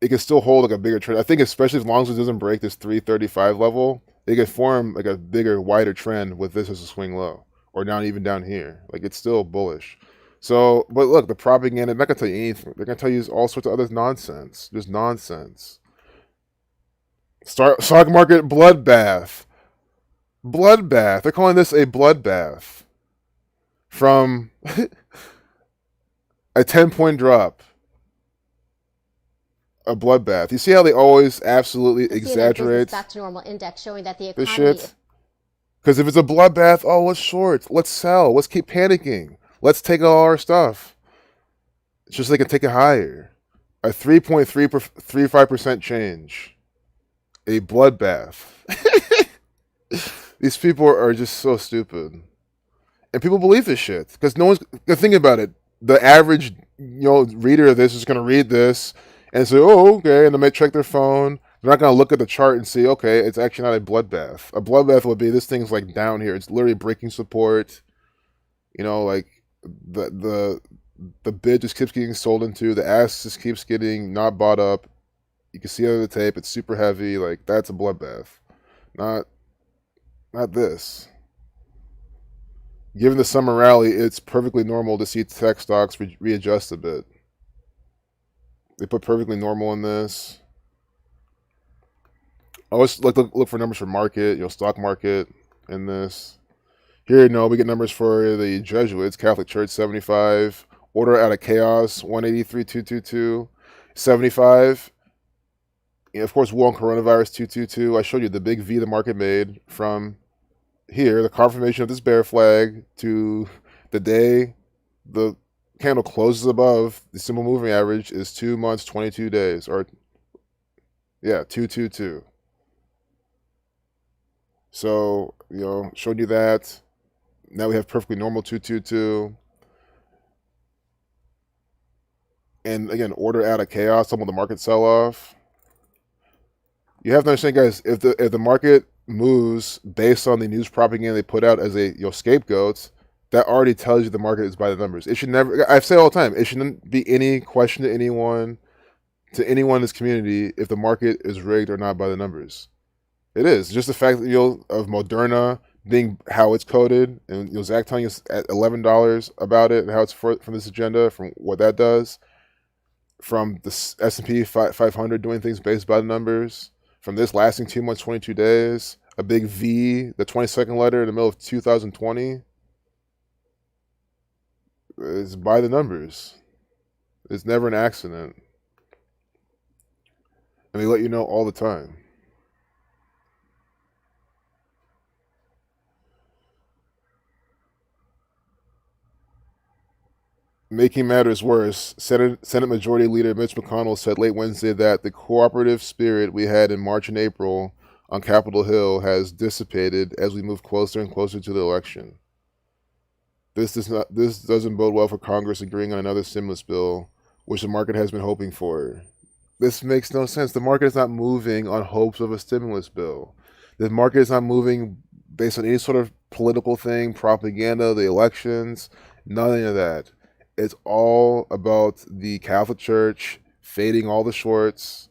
It can still hold like a bigger trend. I think especially as long as it doesn't break this 335 level, It could form like a bigger, wider trend with this as a swing low, or down even down here. Like it's still bullish. So, but look, the propaganda, they're not gonna tell you anything. They're gonna tell you all sorts of other nonsense. Just nonsense. Stock market bloodbath. Bloodbath. They're calling this a bloodbath. From a 10-point drop. A bloodbath. You see how they always absolutely exaggerate back to normal index showing that the this economy shit? Because if it's a bloodbath, oh, let's short. Let's sell. Let's keep panicking. Let's take all our stuff. It's just they can take it higher. A 3.35% change. A bloodbath. These people are just so stupid. And people believe this shit. Because no one's... Think about it. The average reader of this is going to read this and say, oh, okay, and they may check their phone. They're not going to look at the chart and see, okay, it's actually not a bloodbath. A bloodbath would be, this thing's like down here. It's literally breaking support. Like the bid just keeps getting sold into. The ass just keeps getting not bought up. You can see under the tape, it's super heavy. Like, that's a bloodbath. Not this. Given the summer rally, it's perfectly normal to see tech stocks readjust a bit. They put perfectly normal in this. I always like to look for numbers for market, stock market in this. Here, no, we get numbers for the Jesuits, Catholic Church, 75. Order out of chaos, 183,222. 75. Of course, war on coronavirus, 222. I showed you the big V the market made from here, the confirmation of this bear flag, to the day the candle closes above the simple moving average is 2 months, 22 days. Or, yeah, 222. So, showed you that. Now we have perfectly normal 222. And again, order out of chaos, some of the market sell off. You have to understand, guys, if the market moves based on the news propaganda they put out as a scapegoats, that already tells you the market is by the numbers. It should never, I say all the time, it shouldn't be any question to anyone in this community if the market is rigged or not by the numbers. It is. Just the fact that of Moderna being how it's coded, and Zach telling us at $11 about it and how it's from this agenda, from what that does, from the S&P 500 doing things based by the numbers, from this lasting 2 months, 22 days, a big V, the 22nd letter in the middle of 2020, is by the numbers. It's never an accident. And they let you know all the time. Making matters worse, Senate Majority Leader Mitch McConnell said late Wednesday that the cooperative spirit we had in March and April on Capitol Hill has dissipated as we move closer and closer to the election. This doesn't bode well for Congress agreeing on another stimulus bill, which the market has been hoping for. This makes no sense. The market is not moving on hopes of a stimulus bill. The market is not moving based on any sort of political thing, propaganda, the elections, nothing of that. It's all about the Catholic Church fading all the shorts,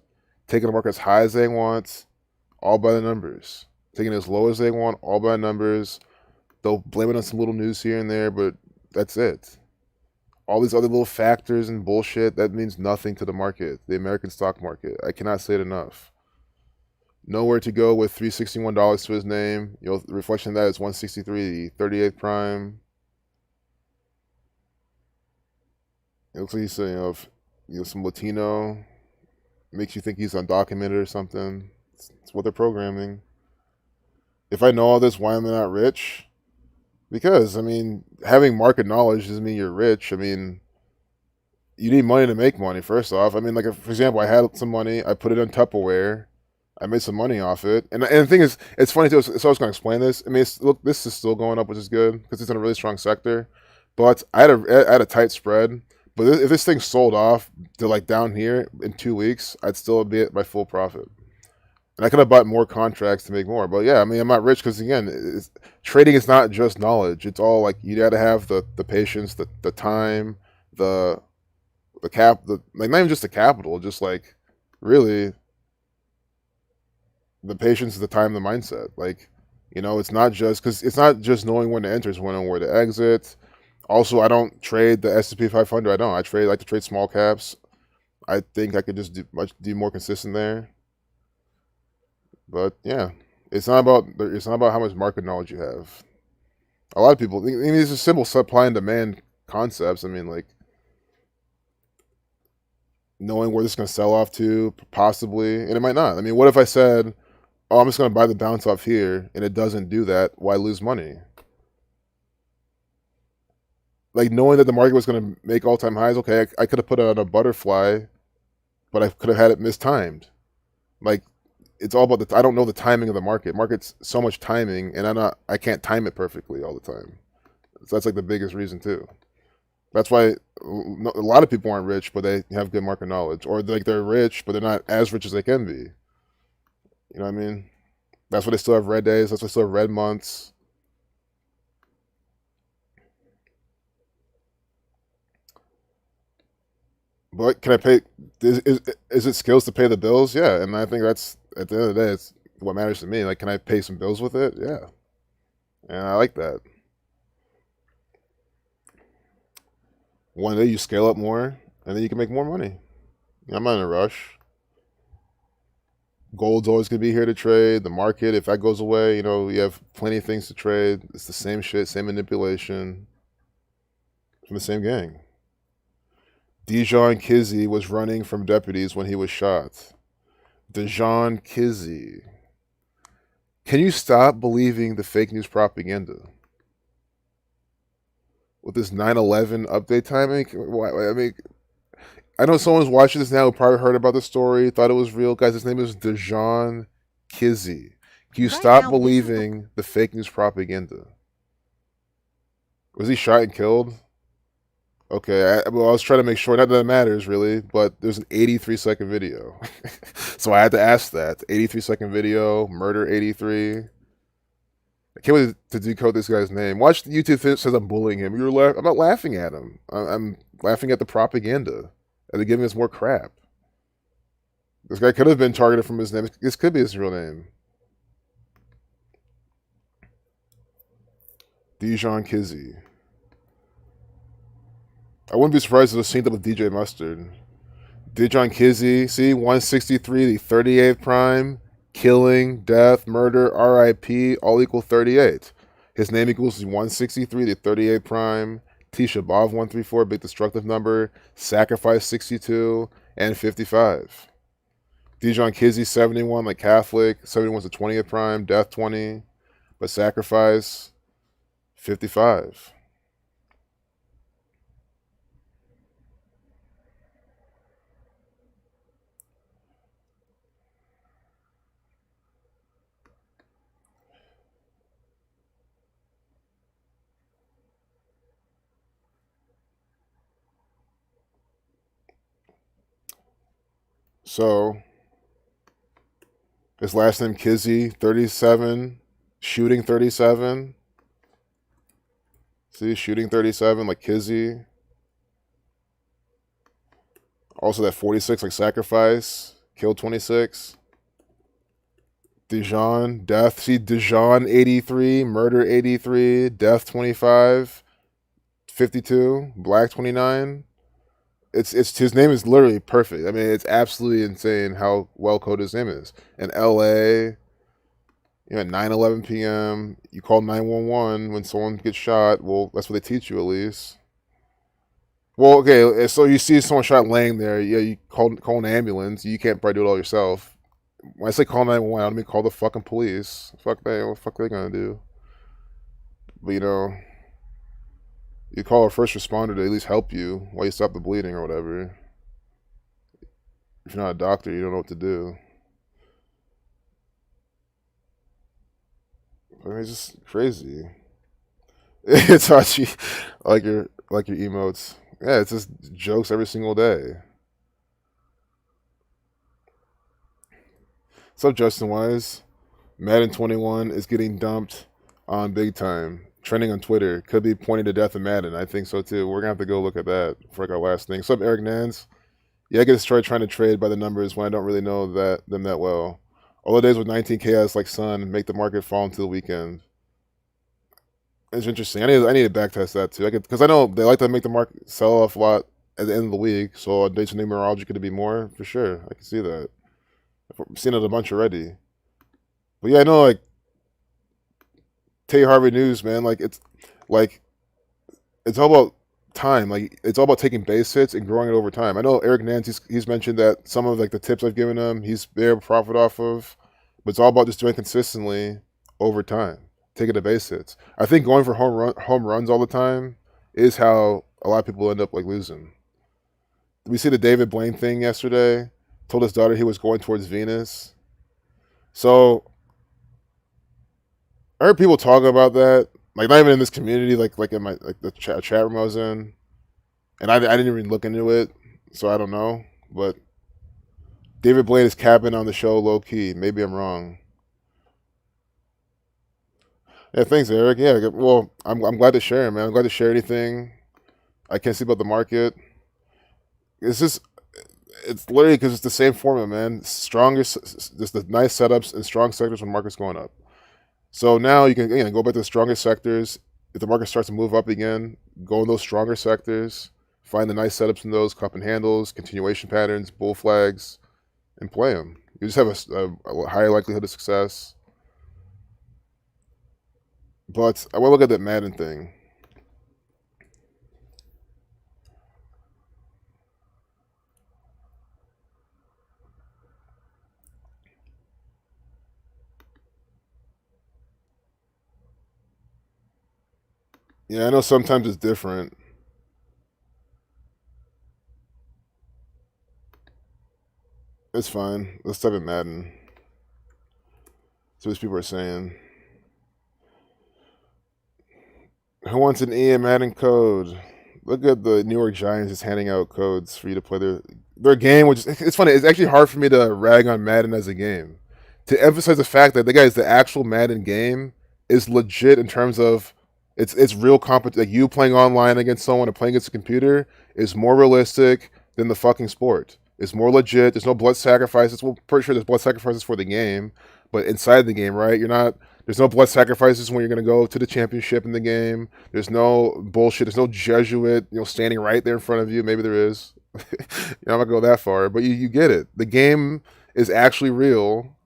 taking the market as high as they want, all by the numbers. Taking it as low as they want, all by numbers. They'll blame it on some little news here and there, but that's it. All these other little factors and bullshit, that means nothing to the market, the American stock market. I cannot say it enough. Nowhere to go with $361 to his name. The reflection of that is 163, the 38th prime. It looks like he's saying some Latino. Makes you think he's undocumented or something. It's what they're programming. If I know all this, why am I not rich? Because, having market knowledge doesn't mean you're rich. You need money to make money, first off. For example, I had some money. I put it in Tupperware. I made some money off it. And the thing is, it's funny, too. So I was going to explain this. Look, this is still going up, which is good, because it's in a really strong sector. But I had a tight spread. But if this thing sold off to down here in 2 weeks, I'd still be at my full profit. And I could have bought more contracts to make more. But yeah, I'm not rich because, again, trading is not just knowledge. It's all you got to have the patience, the time, not even just the capital, just really the patience, the time, the mindset. Like, it's not just because it's not just knowing when to enter, it's knowing where to exit. Also, I don't trade the S&P 500. I don't. Like to trade small caps. I think I could just do more consistent there. But yeah, it's not about how much market knowledge you have. A lot of people, I mean, these are simple supply and demand concepts. I mean, like knowing where this is going to sell off to, possibly, and it might not. I mean, what if I said, "Oh, I'm just going to buy the bounce off here," and it doesn't do that? Why lose money? Like knowing that the market was going to make all-time highs. Okay, I could have put it on a butterfly, but I could have had it mistimed. Like it's all about I don't know the timing of the market. Market's so much timing, and I can't time it perfectly all the time. So that's like the biggest reason too. That's why a lot of people aren't rich, but they have good market knowledge, or like they're rich, but they're not as rich as they can be. You know what I mean? That's why they still have red days. That's why they still have red months. But can I pay? Is it skills to pay the bills? Yeah, and I think that's at the end of the day, it's what matters to me. Like, can I pay some bills with it? Yeah, and I like that. One day you scale up more, and then you can make more money. I'm not in a rush. Gold's always gonna be here to trade. The market, if that goes away, you have plenty of things to trade. It's the same shit, same manipulation from the same gang. Dijon Kizzy was running from deputies when he was shot. Dijon Kizzy. Can you stop believing the fake news propaganda? With this 9/11 update timing? I mean, I know someone's watching this now who probably heard about the story, thought it was real. Guys, his name is Dijon Kizzy. Can you stop believing the fake news propaganda? Was he shot and killed? Okay, I was trying to make sure. Not that it matters, really, but there's an 83-second video. So I had to ask that. 83-second video, murder 83. I can't wait to decode this guy's name. Watch the YouTube video. It says I'm bullying him. I'm not laughing at him. I'm laughing at the propaganda. And they're giving us more crap. This guy could have been targeted from his name. This could be his real name. Dijon Kizzy. I wouldn't be surprised if it was synced up with DJ Mustard. Dijon Kizzy, see, 163, the 38th prime, killing, death, murder, RIP, all equal 38. His name equals 163, the 38th prime, Tisha B'Av 134, big destructive number, sacrifice 62, and 55. Dijon Kizzy 71, like Catholic, 71 is the 20th prime, death 20, but sacrifice 55. So, his last name Kizzy, 37, shooting 37. See, shooting 37, like Kizzy. Also that 46, like sacrifice, killed 26. Dijon, death. See, Dijon 83, murder 83, death 25, 52, black 29. It's his name is literally perfect. I mean, it's absolutely insane how well coded his name is. In LA, at 9:11 p.m., you call 911 when someone gets shot. Well, that's what they teach you at least. Well, okay, so you see someone shot laying there. Yeah, you call an ambulance. You can't probably do it all yourself. When I say call 911, I don't mean call the fucking police. Fuck they, what the fuck they gonna do? But you call a first responder to at least help you while you stop the bleeding or whatever. If you're not a doctor, you don't know what to do. I mean, it's just crazy. It's Hachi, like your emotes. Yeah, it's just jokes every single day. What's up, Justin Wise? Madden 21 is getting dumped on big time. Trending on Twitter. Could be pointing to death of Madden. I think so too. We're gonna have to go look at that for like our last thing. What's up, Eric Nance? Yeah, I get started trying to trade by the numbers when I don't really know them that well. All the days with 19K as like sun make the market fall into the weekend. It's interesting. I need to backtest that too. Because I know they like to make the market sell off a lot at the end of the week. So on days of numerology could it be more for sure. I can see that. I've seen it a bunch already. But yeah, I know like Tay Harvey News, man. Like it's all about time. Like it's all about taking base hits and growing it over time. I know Eric Nance. He's mentioned that some of like the tips I've given him, he's been able to profit off of. But it's all about just doing consistently over time, taking the base hits. I think going for home runs all the time is how a lot of people end up like losing. We see the David Blaine thing yesterday. Told his daughter he was going towards Venus. So I heard people talking about that, like not even in this community, like in my like the chat room I was in, and I didn't even look into it, so I don't know. But David Blaine is capping on the show low key. Maybe I'm wrong. Yeah, thanks, Eric. Yeah, well, I'm glad to share, man. I'm glad to share anything I can see about the market. It's just it's literally because it's the same formula, man. Strongest, just the nice setups and strong sectors when the market's going up. So now you can go back to the strongest sectors. If the market starts to move up again, go in those stronger sectors, find the nice setups in those, cup and handles, continuation patterns, bull flags, and play them. You just have a higher likelihood of success. But I want to look at that Madden thing. Yeah, I know sometimes it's different. It's fine. Let's type in Madden. See what people are saying. Who wants an EM Madden code? Look at the New York Giants just handing out codes for you to play their game, which it's funny. It's actually hard for me to rag on Madden as a game. To emphasize the fact that the actual Madden game is legit in terms of it's real competition. Like you playing online against someone or playing against a computer is more realistic than the fucking sport. It's more legit. There's no blood sacrifices. Well, pretty sure there's blood sacrifices for the game, but inside the game, right? You're not. There's no blood sacrifices when you're going to go to the championship in the game. There's no bullshit. There's no Jesuit, standing right there in front of you. Maybe there is. I'm not going to go that far, but you get it. The game is actually real.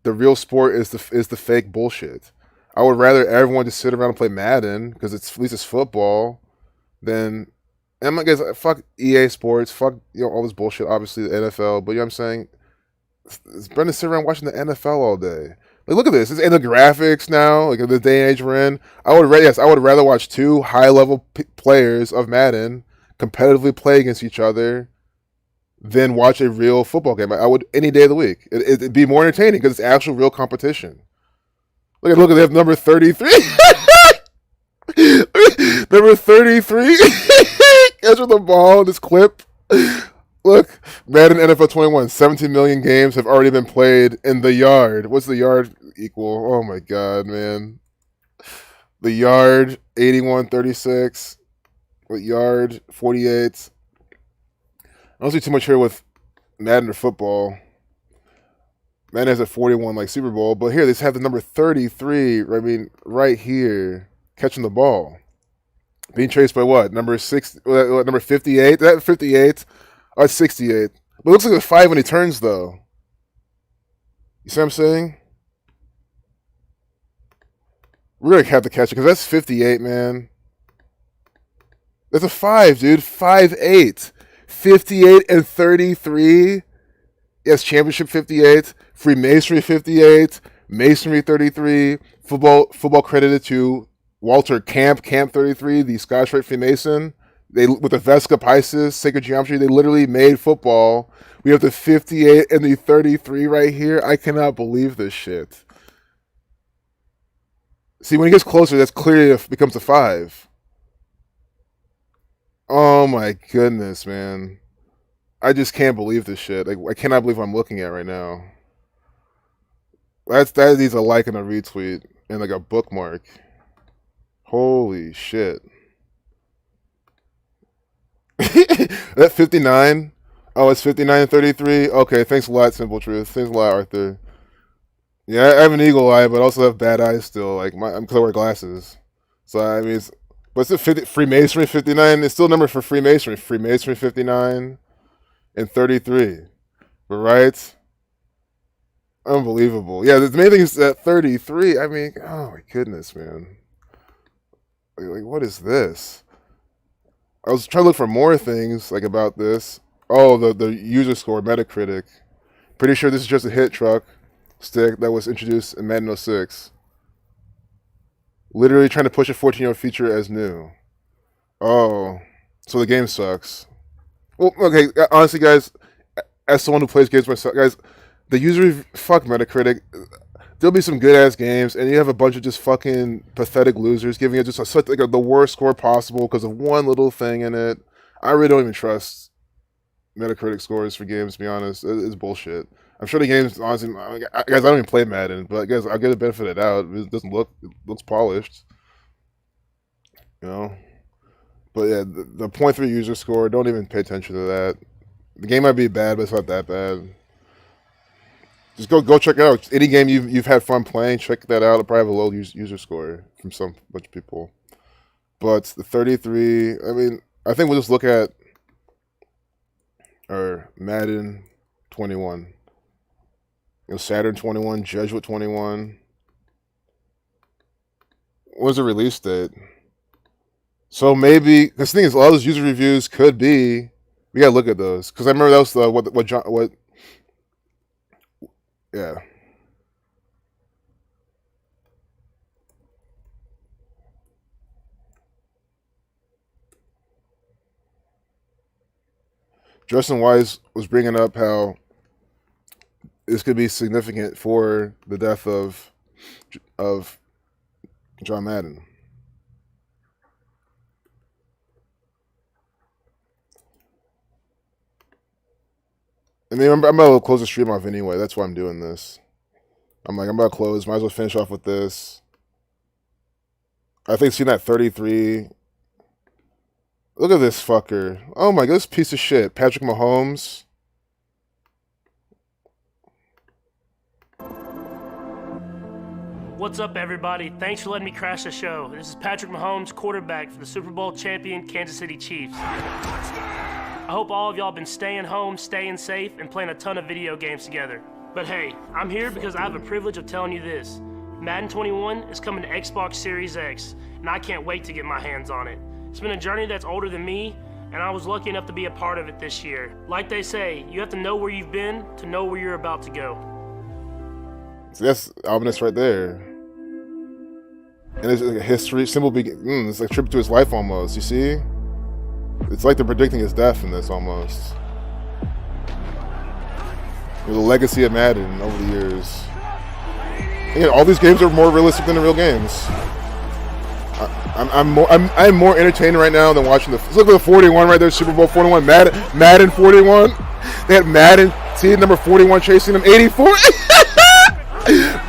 The real sport is the fake bullshit. I would rather everyone just sit around and play Madden because at least it's football than. And I guess fuck EA Sports, fuck all this bullshit. Obviously the NFL, but you know what I'm saying. It's Brendan sit around watching the NFL all day. Like, look at this. It's in the graphics now. Like, in the day and age we're in. I would rather watch two high-level players of Madden competitively play against each other than watch a real football game. I would any day of the week. It'd be more entertaining because it's actual real competition. Look, they have number 33. Number 33. Catch with the ball in this clip. Look, Madden NFL 21, 17 million games have already been played in the yard. What's the yard equal? Oh my god, man. The yard, 81-36. What yard, 48. I don't see too much here with Madden or football. Madden has a 41 like Super Bowl, but here they just have the number 33, right here, catching the ball. Being chased by what? Number 58? That 58? Oh, it's 68. But it looks like a 5 when he turns, though. You see what I'm saying? We're going to have to catch it, because that's 58, man. That's a 5, dude. 5'8". 58 and 33. Yes, championship 58. Freemasonry 58. Masonry 33. Football credited to Walter Camp 33, the Scottish Rite Freemason. They with the Vesca Pisces, sacred geometry, they literally made football. We have the 58 and the 33 right here. I cannot believe this shit. See, when he gets closer, that's clearly becomes a 5. Oh my goodness, man. I just can't believe this shit. Like, I cannot believe what I'm looking at right now. That needs a like and a retweet and like a bookmark. Holy shit. That 59? Oh, it's 59 and 33? Okay, thanks a lot, Simple Truth. Thanks a lot, Arthur. Yeah, I have an eagle eye, but I also have bad eyes still. Like I'm because I wear glasses. So I mean, but it's a Freemasonry 59. It's still a number for Freemasonry. Freemasonry 59 and 33. But right? Unbelievable. Yeah, the main thing is that 33. I mean, oh my goodness, man. Like what is this? I was trying to look for more things like about this. Oh, the user score, Metacritic. Pretty sure this is just a hit truck stick that was introduced in Madden 06. Literally trying to push a 14-year-old feature as new. Oh, so the game sucks. Well, okay, honestly, guys, as someone who plays games myself, guys, the user fuck Metacritic. There'll be some good ass games, and you have a bunch of just fucking pathetic losers giving it just the worst score possible because of one little thing in it. I really don't even trust Metacritic scores for games. To be honest, it's bullshit. I'm sure the game's honestly, guys. I don't even play Madden, but guys, I'll get the benefit of the doubt. It looks polished, you know. But yeah, the .3 user score. Don't even pay attention to that. The game might be bad, but it's not that bad. Just go check it out. Any game you've had fun playing, check that out. It'll probably have a low user score from some bunch of people. But the 33, I mean, I think we'll just look at our Madden 21. Saturn 21, Jesuit 21. What was the release date? So maybe this thing is a lot of those user reviews could be. We gotta look at those because I remember that was the what. Yeah. Justin Wise was bringing up how this could be significant for the death of John Madden. I mean, I'm about to close the stream off anyway. That's why I'm doing this. I'm about to close. Might as well finish off with this. I think seeing that 33. Look at this fucker. Oh my god, this piece of shit. Patrick Mahomes. What's up, everybody? Thanks for letting me crash the show. This is Patrick Mahomes, quarterback for the Super Bowl champion Kansas City Chiefs. I hope all of y'all been staying home, staying safe, and playing a ton of video games together. But hey, I'm here because I have a privilege of telling you this. Madden 21 is coming to Xbox Series X, and I can't wait to get my hands on it. It's been a journey that's older than me, and I was lucky enough to be a part of it this year. Like they say, you have to know where you've been to know where you're about to go. So that's ominous right there. And it's like a history, symbol. It's like a tribute to his life almost. You see? It's like they're predicting his death in this almost. The legacy of Madden over the years. Again, all these games are more realistic than the real games. I'm more entertained right now than watching the. Look at the 41 right there, Super Bowl 41, Madden 41. They had Madden, see number 41 chasing him, 84.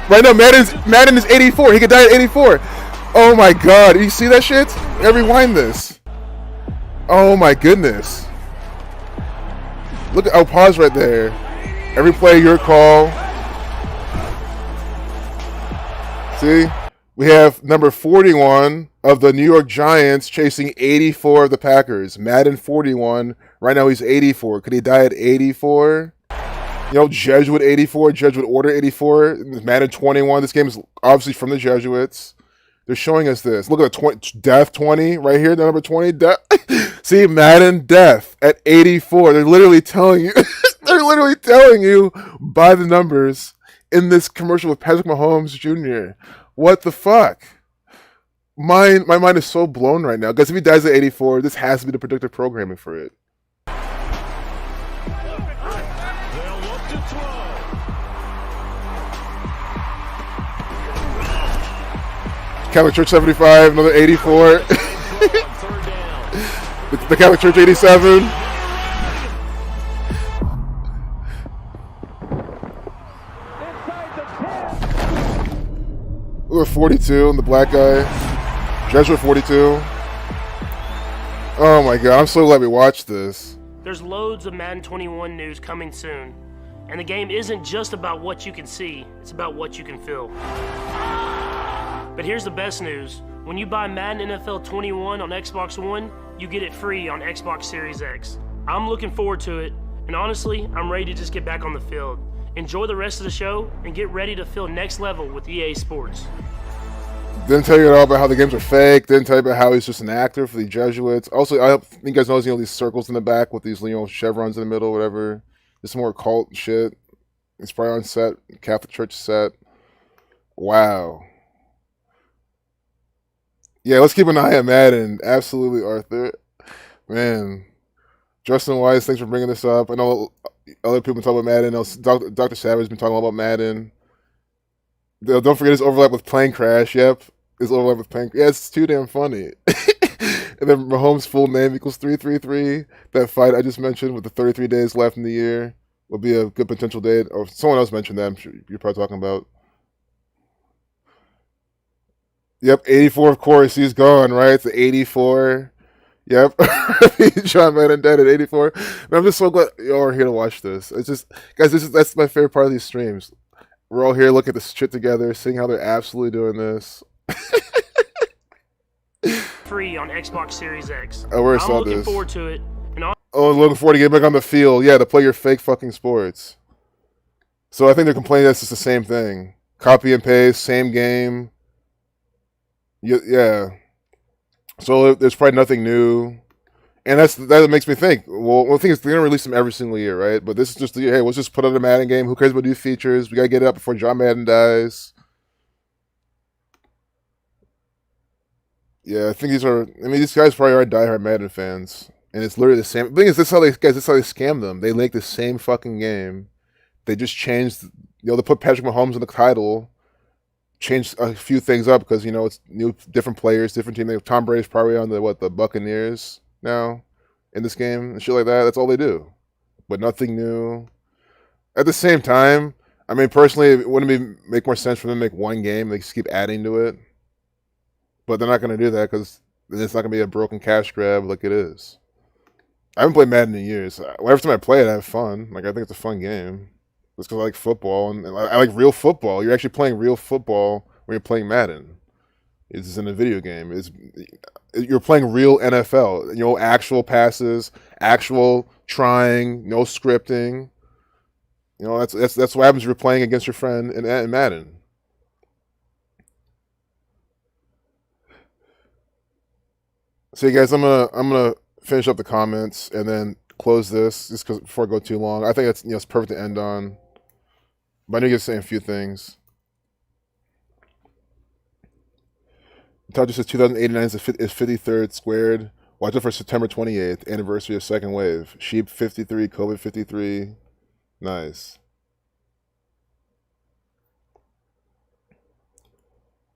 Right now, Madden is 84. He could die at 84. Oh my god, you see that shit? Rewind this. Oh my goodness. Look at, I'll pause right there. Every play, your call. See? We have number 41 of the New York Giants chasing 84 of the Packers. Madden 41. Right now he's 84. Could he die at 84? You know, Jesuit 84, Jesuit Order 84, Madden 21. This game is obviously from the Jesuits. They're showing us this. Look at the Death 20 right here, the number 20. See, Madden Death at 84. They're literally telling you. They're literally telling you by the numbers in this commercial with Patrick Mahomes Jr. What the fuck? My mind is so blown right now. Because if he dies at 84, this has to be the predictive programming for it. Catholic Church 75, another 84. The Catholic Church 87. Look at 42 and the black guy. Jesuit 42. Oh my god, I'm so glad we watched this. There's loads of Madden 21 news coming soon. And the game isn't just about what you can see, it's about what you can feel. But here's the best news. When you buy Madden NFL 21 on Xbox One, you get it free on Xbox Series X. I'm looking forward to it, and honestly, I'm ready to just get back on the field. Enjoy the rest of the show, and get ready to feel next level with EA Sports. Didn't tell you at all about how the games are fake. Didn't tell you about how he's just an actor for the Jesuits. Also, I think you guys know these circles in the back with these chevrons in the middle, whatever. Just more cult shit. It's probably on set, Catholic Church set. Wow. Yeah, let's keep an eye on Madden. Absolutely, Arthur. Man. Justin Wise, thanks for bringing this up. I know other people talk about Madden. Dr. Savage has been talking about Madden. Don't forget his overlap with Plane Crash. Yep, his overlap with Plane Crash. Yeah, it's too damn funny. And then Mahomes' full name equals 333. That fight I just mentioned with the 33 days left in the year will be a good potential date. Or someone else mentioned that. I'm sure you're probably talking about. Yep, 84, of course. He's gone, right? It's the 84. Yep. John Madden dead at 84. And I'm just so glad y'all are here to watch this. It's just, guys, that's my favorite part of these streams. We're all here looking at this shit together, seeing how they're absolutely doing this. Free on Xbox Series X. I already I'm saw looking this. forward to it. And looking forward to getting back on the field. Yeah, to play your fake fucking sports. So I think they're complaining that's just the same thing. Copy and paste, same game. Yeah. So there's probably nothing new. And that makes me think. Well, the thing is, they're going to release them every single year, right? But this is just the year. Hey, let's just put out a Madden game. Who cares about new features? We got to get it up before John Madden dies. Yeah, I think these guys probably are diehard Madden fans. And it's literally the same. The thing is, this is how they scam them. They make the same fucking game. They just changed, they put Patrick Mahomes in the title, changed a few things up because, it's new, different players, different team. Tom Brady's probably on the Buccaneers now in this game and shit like that. That's all they do. But nothing new. At the same time, I mean, personally, it wouldn't make more sense for them to make one game. They just keep adding to it. But they're not going to do that because it's not going to be a broken cash grab like it is. I haven't played Madden in years. Every time I play it, I have fun. Like, I think it's a fun game. It's because I like football, and I like real football. You're actually playing real football when you're playing Madden. It's in a video game. You're playing real NFL. Actual passes, actual trying, no scripting. That's what happens if you're playing against your friend in Madden. So, you guys, I'm gonna finish up the comments and then close this just before I go too long. I think it's perfect to end on. But I know you're saying a few things. Todd just says 2089 is 53rd squared. Watch it for September 28th, anniversary of second wave. Sheep 53, COVID 53. Nice.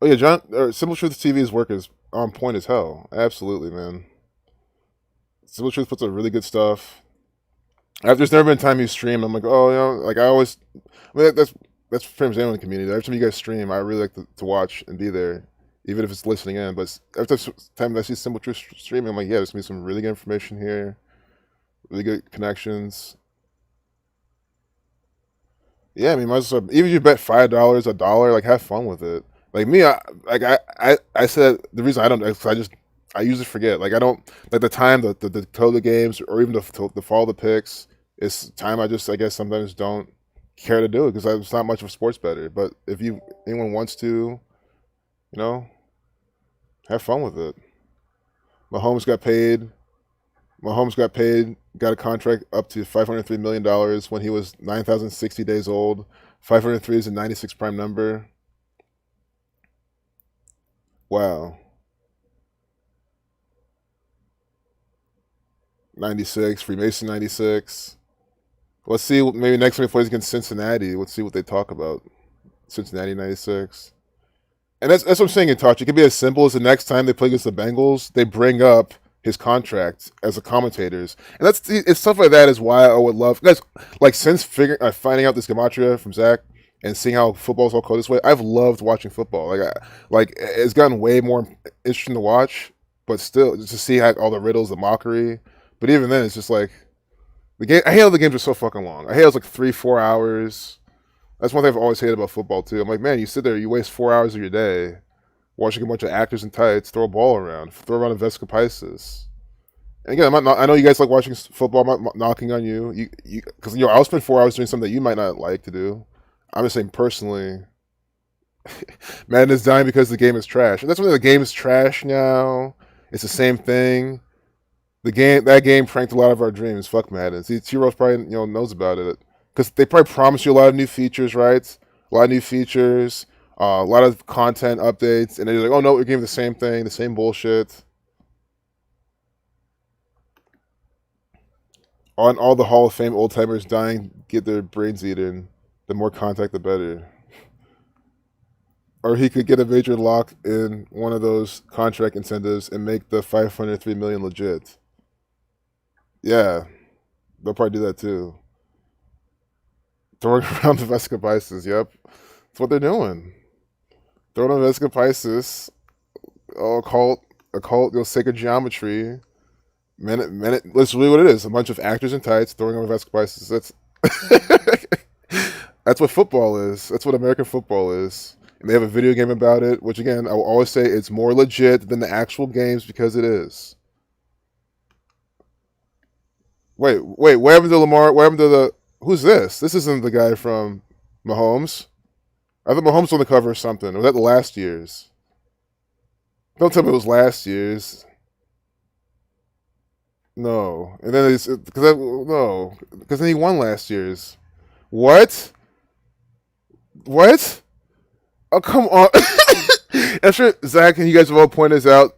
Oh yeah, John. Simple Truth TV's work is on point as hell. Absolutely, man. Simple Truth puts out really good stuff. There's never been a time you stream, I'm like, like I always. I mean, that's pretty much anyone in the community. Every time you guys stream, I really like to watch and be there, even if it's listening in. But every time I see Simple Truth streaming, I'm like, yeah, there's gonna be some really good information here, really good connections. Yeah, I mean, might as well, even if you bet $5, $1, like have fun with it. Like me, I said the reason I don't, because I usually forget. Like I don't like the time to tell the games or even to follow the picks. It's time I guess sometimes don't care to do it because I'm not much of a sports bettor. But if anyone wants to, have fun with it. Mahomes got paid. Got a contract up to $503 million when he was 9,060 days old. 503 is a 96 prime number. Wow. 96, Freemason 96. Let's see, maybe next time he plays against Cincinnati, let's see what they talk about. Cincinnati 96. And that's what I'm saying in touch. It could be as simple as the next time they play against the Bengals, they bring up his contract as the commentators. And it's stuff like that is why I would love, guys, like since finding out this gematria from Zach and seeing how football's all coded this way, I've loved watching football. Like it's gotten way more interesting to watch, but still, just to see how all the riddles, the mockery. But even then, it's just like, The game. I hate how the games are so fucking long. I hate it was like 3-4 hours. That's one thing I've always hated about football too. I'm like, man, you sit there, you waste 4 hours of your day watching a bunch of actors in tights throw a ball around, throw around a Vescapisis. And again, I know you guys like watching football. I'm not knocking on you, because I'll spend 4 hours doing something that you might not like to do. I'm just saying personally, Madden is dying because the game is trash, and that's when the game is trash now. It's the same thing. That game pranked a lot of our dreams. Fuck Madden. See, T-Rose probably knows about it because they probably promised you a lot of new features, right? A lot of new features, a lot of content updates, and then you're like, oh no, we're giving the same thing, the same bullshit. On all the Hall of Fame old timers dying, get their brains eaten. The more contact, the better. Or he could get a major lock in one of those contract incentives and make the $503 million legit. Yeah, they'll probably do that too. Throwing around the Vescapisis, yep. That's what they're doing. Throwing on Vescapisis, occult, sacred geometry. Minute, that's really what it is. A bunch of actors in tights throwing on Vescapisis. That's what football is. That's what American football is. And they have a video game about it, which again, I will always say it's more legit than the actual games because it is. Wait, what happened to Lamar? What happened to who's this? This isn't the guy from Mahomes. I thought Mahomes was on the cover or something. Or was that the last year's? Don't tell me it was last year's. No. And then because then he won last year's. What? What? Oh, come on. I'm sure Zach and you guys have all pointed this out.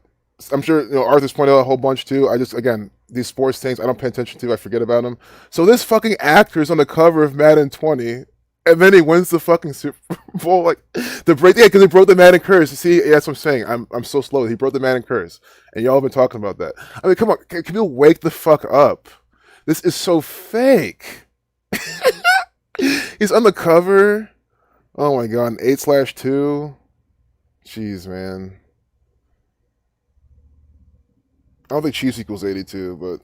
I'm sure Arthur's pointed out a whole bunch too. Again, these sports things I don't pay attention to. I forget about them. So this fucking actor is on the cover of Madden 20, and then he wins the fucking Super Bowl. Like because he broke the Madden curse. See, that's what I'm saying. I'm so slow. He broke the Madden curse, and y'all have been talking about that. I mean, come on, can you wake the fuck up? This is so fake. He's on the cover. Oh my god, 8/2. Jeez, man. I don't think Chiefs equals 82, but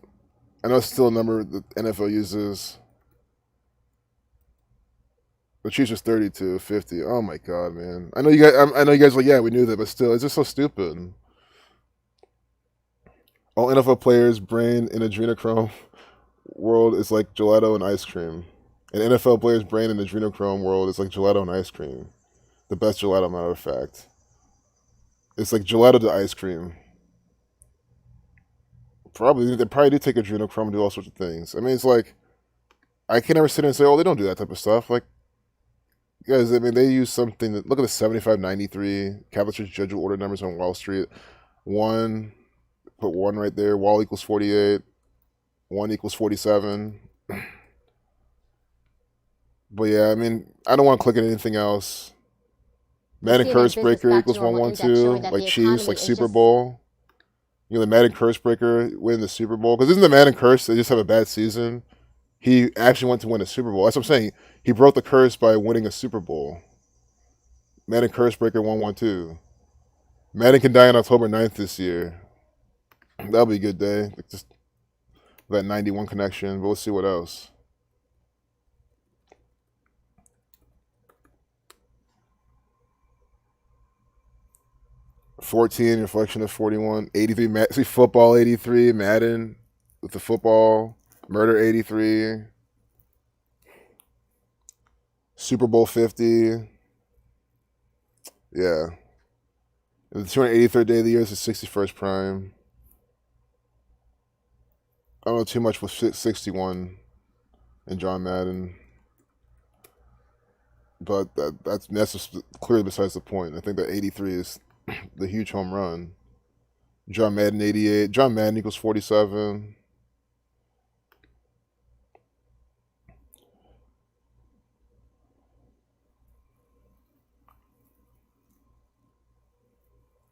I know it's still a number that NFL uses. The Chiefs is 32, 50. Oh my god, man. I know you guys. I know you guys are like, yeah, we knew that, but still, it's just so stupid. All NFL players' brain in adrenochrome world is like gelato and ice cream. An NFL player's brain in the adrenochrome world is like gelato and ice cream. The best gelato, matter of fact. It's like gelato to ice cream. They probably do take adrenochrome and do all sorts of things. I mean, it's like, I can never sit there and say, oh, they don't do that type of stuff. Like, guys, I mean, they use something that, look at the 7593, Capital Church schedule order numbers on Wall Street. Put 1 right there. Wall equals 48. 1 equals 47. But yeah, I mean, I don't want to click on anything else. Madden Curse Breaker equals 112, like Chiefs, like Super Bowl. The Madden Curse Breaker win the Super Bowl. Because isn't the Madden Curse, they just have a bad season? He actually went to win a Super Bowl. That's what I'm saying. He broke the curse by winning a Super Bowl. Madden Curse Breaker 112. Madden can die on October 9th this year. That'll be a good day. Just that 91 connection. But we'll see what else. $14, reflection of 41, 83. See, football 83, Madden with the football, murder 83, Super Bowl 50. Yeah. And the 283rd day of the year is the 61st prime. I don't know too much with 61 and John Madden. But that's just clearly besides the point. I think that 83 is the huge home run. John Madden 88. John Madden equals 47.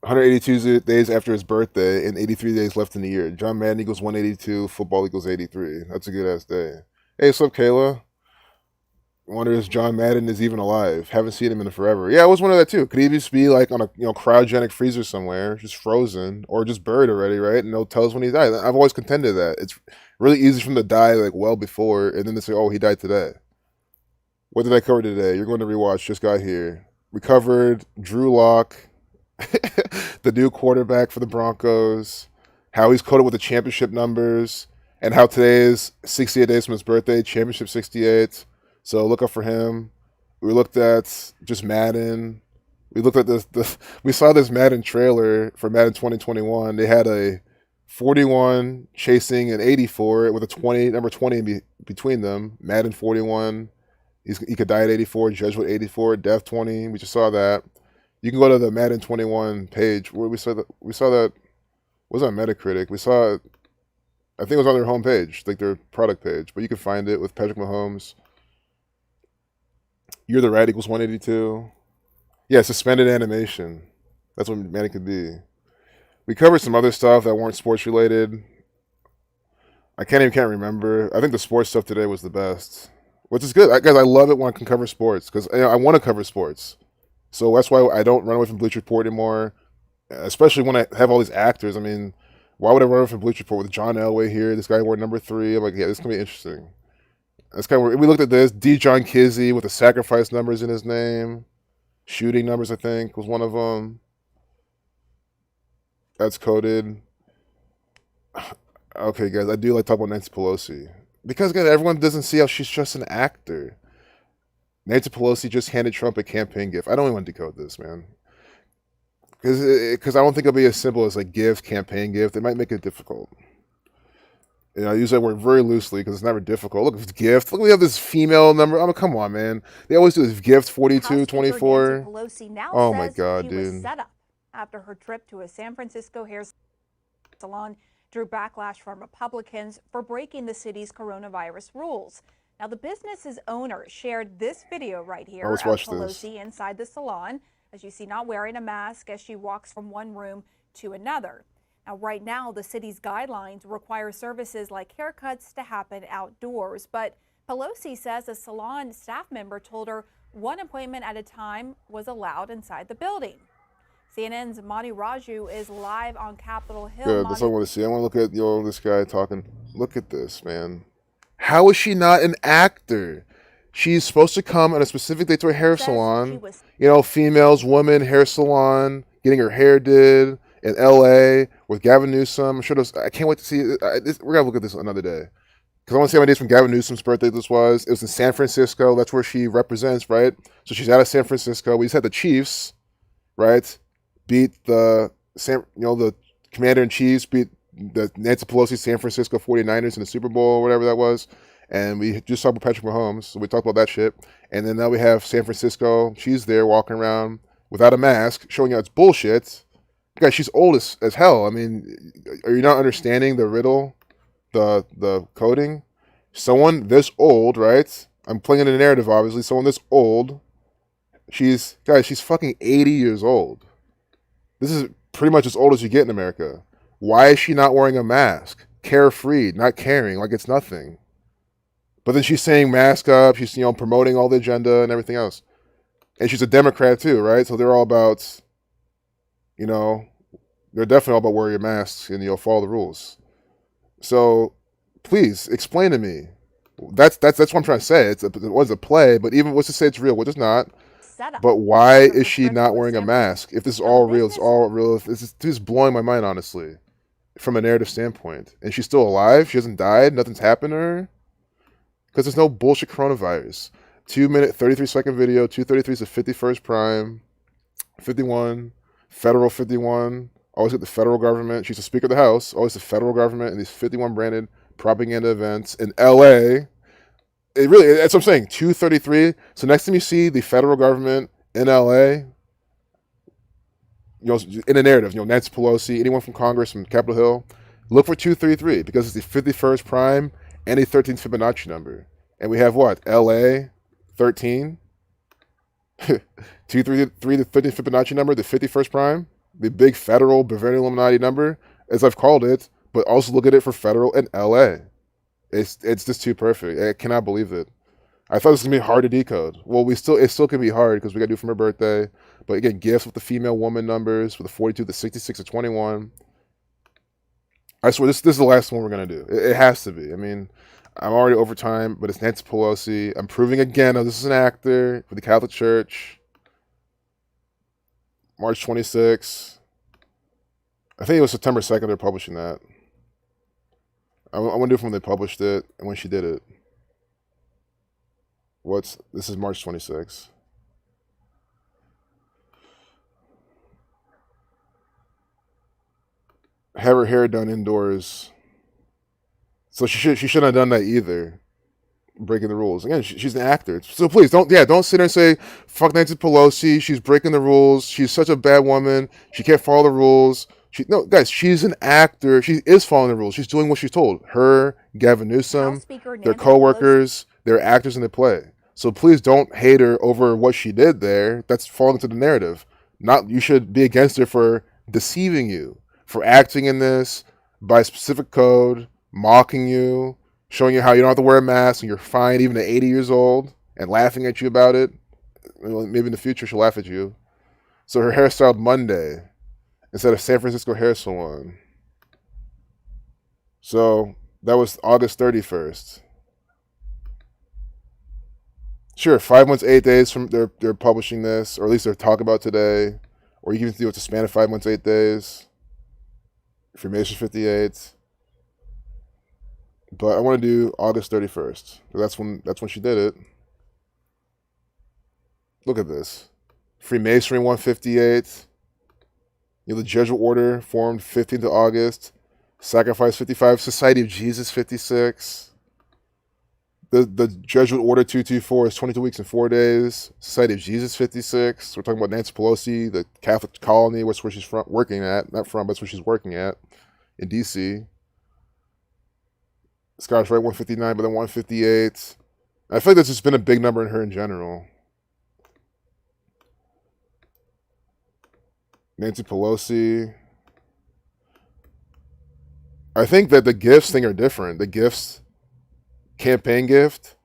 $182 days after his birthday and 83 days left in the year. John Madden equals 182. Football equals 83. That's a good ass day. Hey, what's up, Kayla? Wonder if John Madden is even alive. Haven't seen him in forever. Yeah, I was wondering that too. Could he just be like on a cryogenic freezer somewhere, just frozen, or just buried already, right? And they'll tell us when he died. I've always contended that it's Really easy for them to die like well before, and then they say, "Oh, he died today." What did I cover today? You're going to rewatch. Just got here. We covered Drew Lock, the new quarterback for the Broncos, how he's coded with the championship numbers, and how today is 68 days from his birthday, championship 68. So look up for him. We looked at just Madden. We looked at we saw this Madden trailer for Madden 2021. They had a 41 chasing an 84 with a 20 number 20 between them. Madden 41. He could die at 84. Jesuit 84. Death 20. We just saw that. You can go to the Madden 21 page where we saw that. It was on Metacritic. We saw it. I think it was on their homepage, like their product page. But you can find it with Patrick Mahomes. You're the Rat equals 182. Yeah, suspended animation. That's what Madden could be. We covered some other stuff that weren't sports related. I can't remember. I think the sports stuff today was the best, which is good. Guys, I love it when I can cover sports because I want to cover sports. So that's why I don't run away from Bleacher Report anymore, especially when I have all these actors. I mean, why would I run away from Bleacher Report with John Elway here? This guy wore number 3. I'm like, yeah, this is going to be interesting. That's kind of we looked at this. D. John Kizzy with the sacrifice numbers in his name. Shooting numbers, I think, was one of them. That's coded. Okay, guys, I do like talking about Nancy Pelosi. Because, guys, everyone doesn't see how she's just an actor. Nancy Pelosi just handed Trump a campaign gift. I don't even want to decode this, man. Because I don't think it'll be as simple as like gift, campaign gift. It might make it difficult. You know, I use that word very loosely because it's never difficult. Look, it's gift. Look, we have this female number. I mean, come on, man. They always do this gift 42, 24. Pelosi now Oh my says God, she dude. was set up after her trip to a San Francisco hair salon drew backlash from Republicans for breaking the city's coronavirus rules. Now, the business's owner shared this video right here of Pelosi inside the salon, as you see, not wearing a mask as she walks from one room to another. Now, right now, the city's guidelines require services like haircuts to happen outdoors. But Pelosi says a salon staff member told her one appointment at a time was allowed inside the building. CNN's Mani Raju is live on Capitol Hill. Good, that's what I want to see. I want to look at this guy talking. Look at this, man. How is she not an actor? She's supposed to come on a specific day to a hair salon. You know, females, women, hair salon, getting her hair did in L.A. with Gavin Newsom. I'm sure those. I can't wait to see. We're gonna look at this another day because I want to see how many days from Gavin Newsom's birthday this was. It was in San Francisco. That's where she represents, right? So she's out of San Francisco. We just had the Chiefs, right? Beat the Commander-in-Chiefs beat the Nancy Pelosi San Francisco 49ers in the Super Bowl or whatever that was. And we just talked about Patrick Mahomes, so we talked about that shit. And then now we have San Francisco. She's there walking around without a mask, showing you it's bullshit. Guys, she's old as hell. I mean, are you not understanding the riddle, the coding? Someone this old, right? I'm playing in a narrative, obviously. Someone this old. She's fucking 80 years old. This is pretty much as old as you get in America. Why is she not wearing a mask? Carefree, not caring, like it's nothing. But then she's saying mask up. She's, promoting all the agenda and everything else. And she's a Democrat too, right? So they're all about, they're definitely all about wearing your masks and follow the rules. So please explain to me. That's what I'm trying to say. It was a play, but even what's to say it's real, which is not. But why is she not wearing a mask? If this is all real, it's all real. This is blowing my mind, honestly, from a narrative standpoint. And she's still alive. She hasn't died. Nothing's happened to her. Because there's no bullshit coronavirus. 2-minute, 33-second video. 2:33 is the 51st prime. 51. Federal 51. Always get the federal government. She's the Speaker of the House. Always the federal government and these 51 branded propaganda events in L.A. That's what I'm saying. 2:33. So next time you see the federal government in L.A., in a narrative, Nancy Pelosi, anyone from Congress, from Capitol Hill, look for 233 because it's the 51st prime and a 13th Fibonacci number. And we have what? LA 13? 233, the 13th Fibonacci number, the 51st prime, the big federal Bavarian Illuminati number, as I've called it, but also look at it for federal and LA. It's just too perfect. I cannot believe it. I thought this was going to be hard to decode. Well, it still can be hard because we got to do it from her birthday. But again, gifts with the female woman numbers, with the 42, the 66, the 21. I swear, this is the last one we're gonna do. It has to be. I mean, I'm already over time, but it's Nancy Pelosi. I'm proving again, oh, this is an actor for the Catholic Church. March 26th. I think it was September 2nd they're publishing that. I wonder if when they published it and when she did it. This is March 26th. Have her hair done indoors. So she shouldn't have done that either. Breaking the rules. Again, she's an actor. So please don't sit there and say, fuck Nancy Pelosi, she's breaking the rules, she's such a bad woman, she can't follow the rules. No, guys, she's an actor. She is following the rules. She's doing what she's told. Her, Gavin Newsom, their co-workers, they're actors in the play. So please don't hate her over what she did there. That's falling into the narrative. You should be against her for deceiving you, for acting in this by specific code, mocking you, showing you how you don't have to wear a mask and you're fine even at 80 years old, and laughing at you about it. Maybe in the future she'll laugh at you. So her hairstyle Monday instead of San Francisco Hair Salon. So that was August 31st. Sure, 5 months, 8 days from they're publishing this, or at least they're talking about today, or you can do it to span of 5 months, 8 days. Freemason 58. But I want to do August 31st. That's when she did it. Look at this. Freemasonry 158. The Jesuit Order formed 15th of August. Sacrifice 55. Society of Jesus 56. The Jesuit Order 224 is 22 weeks and 4 days. Society of Jesus 56. We're talking about Nancy Pelosi, the Catholic colony, where she's working at. Not from, but that's where she's working at in D.C. Scottish Rite 159, but then 158. I feel like there's just been a big number in her in general. Nancy Pelosi. I think that the gifts thing are different. The gifts, campaign gift.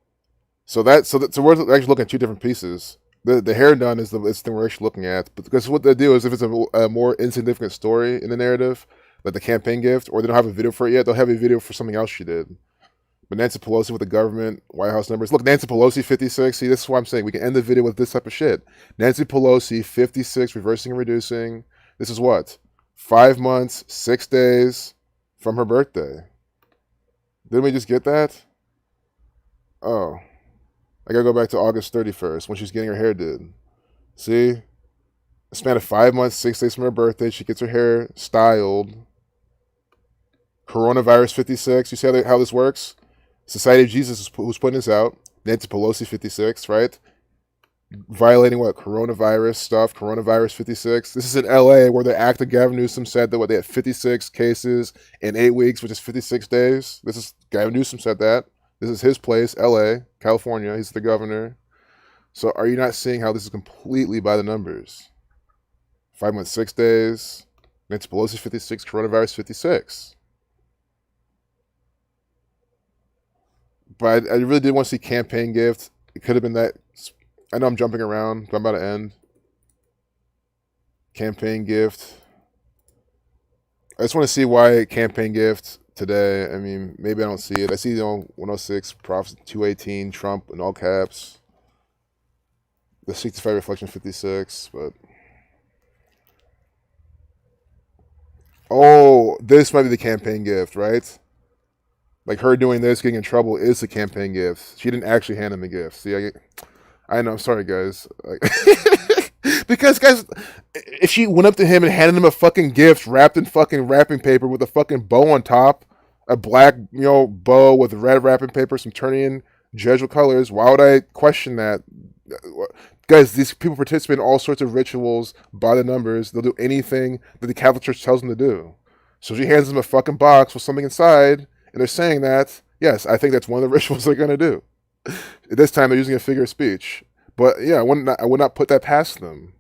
So we're actually looking at two different pieces. The hair done is the thing we're actually looking at. But because what they do is if it's a more insignificant story in the narrative, like the campaign gift, or they don't have a video for it yet, they'll have a video for something else she did. But Nancy Pelosi with the government, White House numbers. Look, Nancy Pelosi 56. See, this is what I'm saying. We can end the video with this type of shit. Nancy Pelosi 56, reversing and reducing. This is what? 5 months, 6 days from her birthday. Didn't we just get that? Oh. I gotta go back to August 31st when she's getting her hair did. See? A span of 5 months, 6 days from her birthday, she gets her hair styled. Coronavirus 56. You see how this works? Society of Jesus is who's putting this out. Nancy Pelosi 56, right? Violating what? Coronavirus stuff. Coronavirus 56. This is in LA where the actor Gavin Newsom said that they had 56 cases in 8 weeks, which is 56 days. Gavin Newsom said that. This is his place, LA, California. He's the governor. So are you not seeing how this is completely by the numbers? 5 months, 6 days. Nancy Pelosi 56, coronavirus 56. But I really did want to see campaign gift. It could have been that. I know I'm jumping around, but I'm about to end. Campaign gift. I just want to see why campaign gift today. I mean, maybe I don't see it. I see 106, Profs 218, Trump in all caps. The 65 reflection 56, but. Oh, this might be the campaign gift, right? Like her doing this, getting in trouble, is the campaign gift. She didn't actually hand him the gift. See, I know. I'm sorry, guys. Because, guys, if she went up to him and handed him a fucking gift wrapped in fucking wrapping paper with a fucking bow on top, a black, bow with red wrapping paper, some Saturnian Jesuit colors, why would I question that? Guys, these people participate in all sorts of rituals by the numbers. They'll do anything that the Catholic Church tells them to do. So she hands them a fucking box with something inside. And they're saying that, yes, I think that's one of the rituals they're going to do. This time they're using a figure of speech. But yeah, I would not put that past them.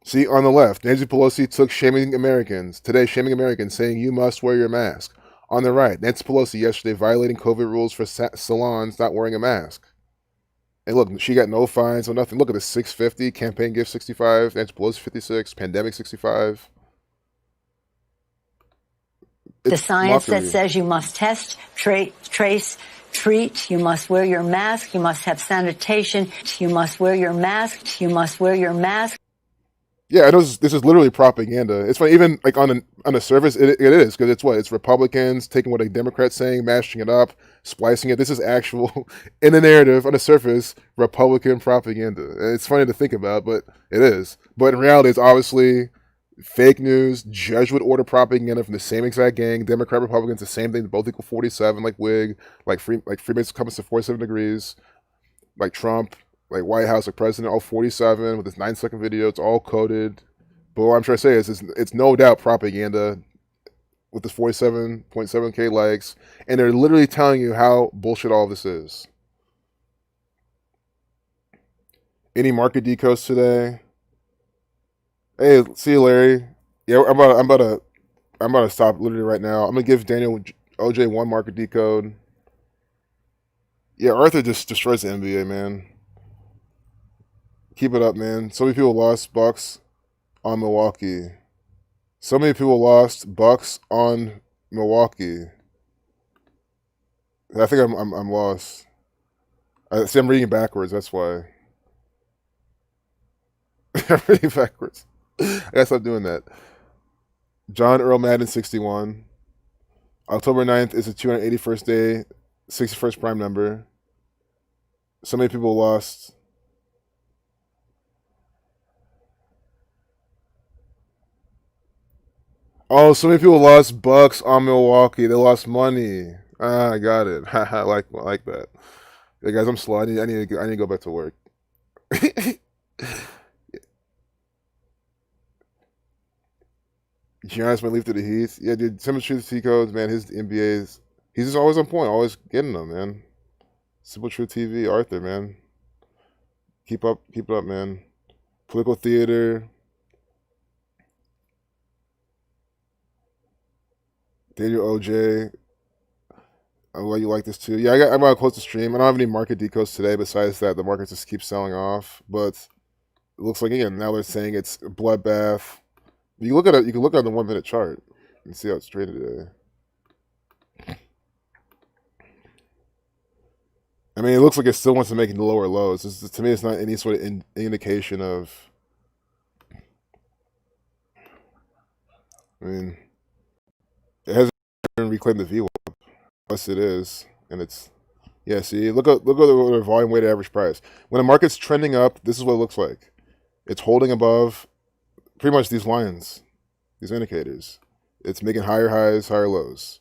See, on the left, Nancy Pelosi took shaming Americans. Today, shaming Americans, saying you must wear your mask. On the right, Nancy Pelosi yesterday violating COVID rules for salons not wearing a mask. And look, she got no fines, no nothing. Look at this 650, campaign gift 65, Nancy Pelosi 56, pandemic 65. The science that says you must test, trace, treat, you must wear your mask, you must have sanitation, you must wear your mask, you must wear your mask. Yeah, I know this is literally propaganda. It's funny, even like on the surface, it is, because it's Republicans taking what a Democrat's saying, mashing it up, splicing it. This is actual, in the narrative, on the surface, Republican propaganda. And it's funny to think about, but it is. But in reality, it's obviously fake news, Jesuit order propaganda from the same exact gang. Democrat, Republicans, the same thing. They both equal 47, like Whig, like Freemasons comes to 47 degrees, like Trump, like White House, like President, all 47 with this 9-second video. It's all coded. But what I'm trying to say is it's no doubt propaganda with this 47.7K likes. And they're literally telling you how bullshit all this is. Any market decodes today? Hey, see you, Larry. Yeah, I'm about to stop literally right now. I'm gonna give Daniel OJ one market decode. Yeah, Arthur just destroys the NBA, man. Keep it up, man. So many people lost Bucks on Milwaukee. So many people lost Bucks on Milwaukee. I think I'm lost. See, I'm reading backwards. That's why. I'm reading backwards. I gotta stop doing that. John Earl Madden 61. October 9th is the 281st day, 61st prime number. So many people lost. Oh, so many people lost Bucks on Milwaukee. They lost money. Ah, I got it. I like that. Hey guys, I'm slow. I need to go back to work. Giannis might leave to the Heat. Yeah, dude. Some of the truth T codes, man. His NBA's. He's just always on point. Always getting them, man. Simple Truth TV, Arthur, man. Keep it up, man. Political theater. Daniel OJ. I'm glad you like this too. Yeah, I'm about to close the stream. I don't have any market decodes today. Besides that, the market just keeps selling off. But it looks like again now they're saying it's a bloodbath. You can look at it. You can look at the 1 minute chart and see how it's traded today. I mean, it looks like it still wants to make the lower lows. To me, it's not any sort of indication of. I mean, it hasn't reclaimed the VWAP. Unless it is, and it's yeah. See, look at the volume weighted average price. When the market's trending up, this is what it looks like. It's holding above pretty much these lines, these indicators. It's making higher highs, higher lows.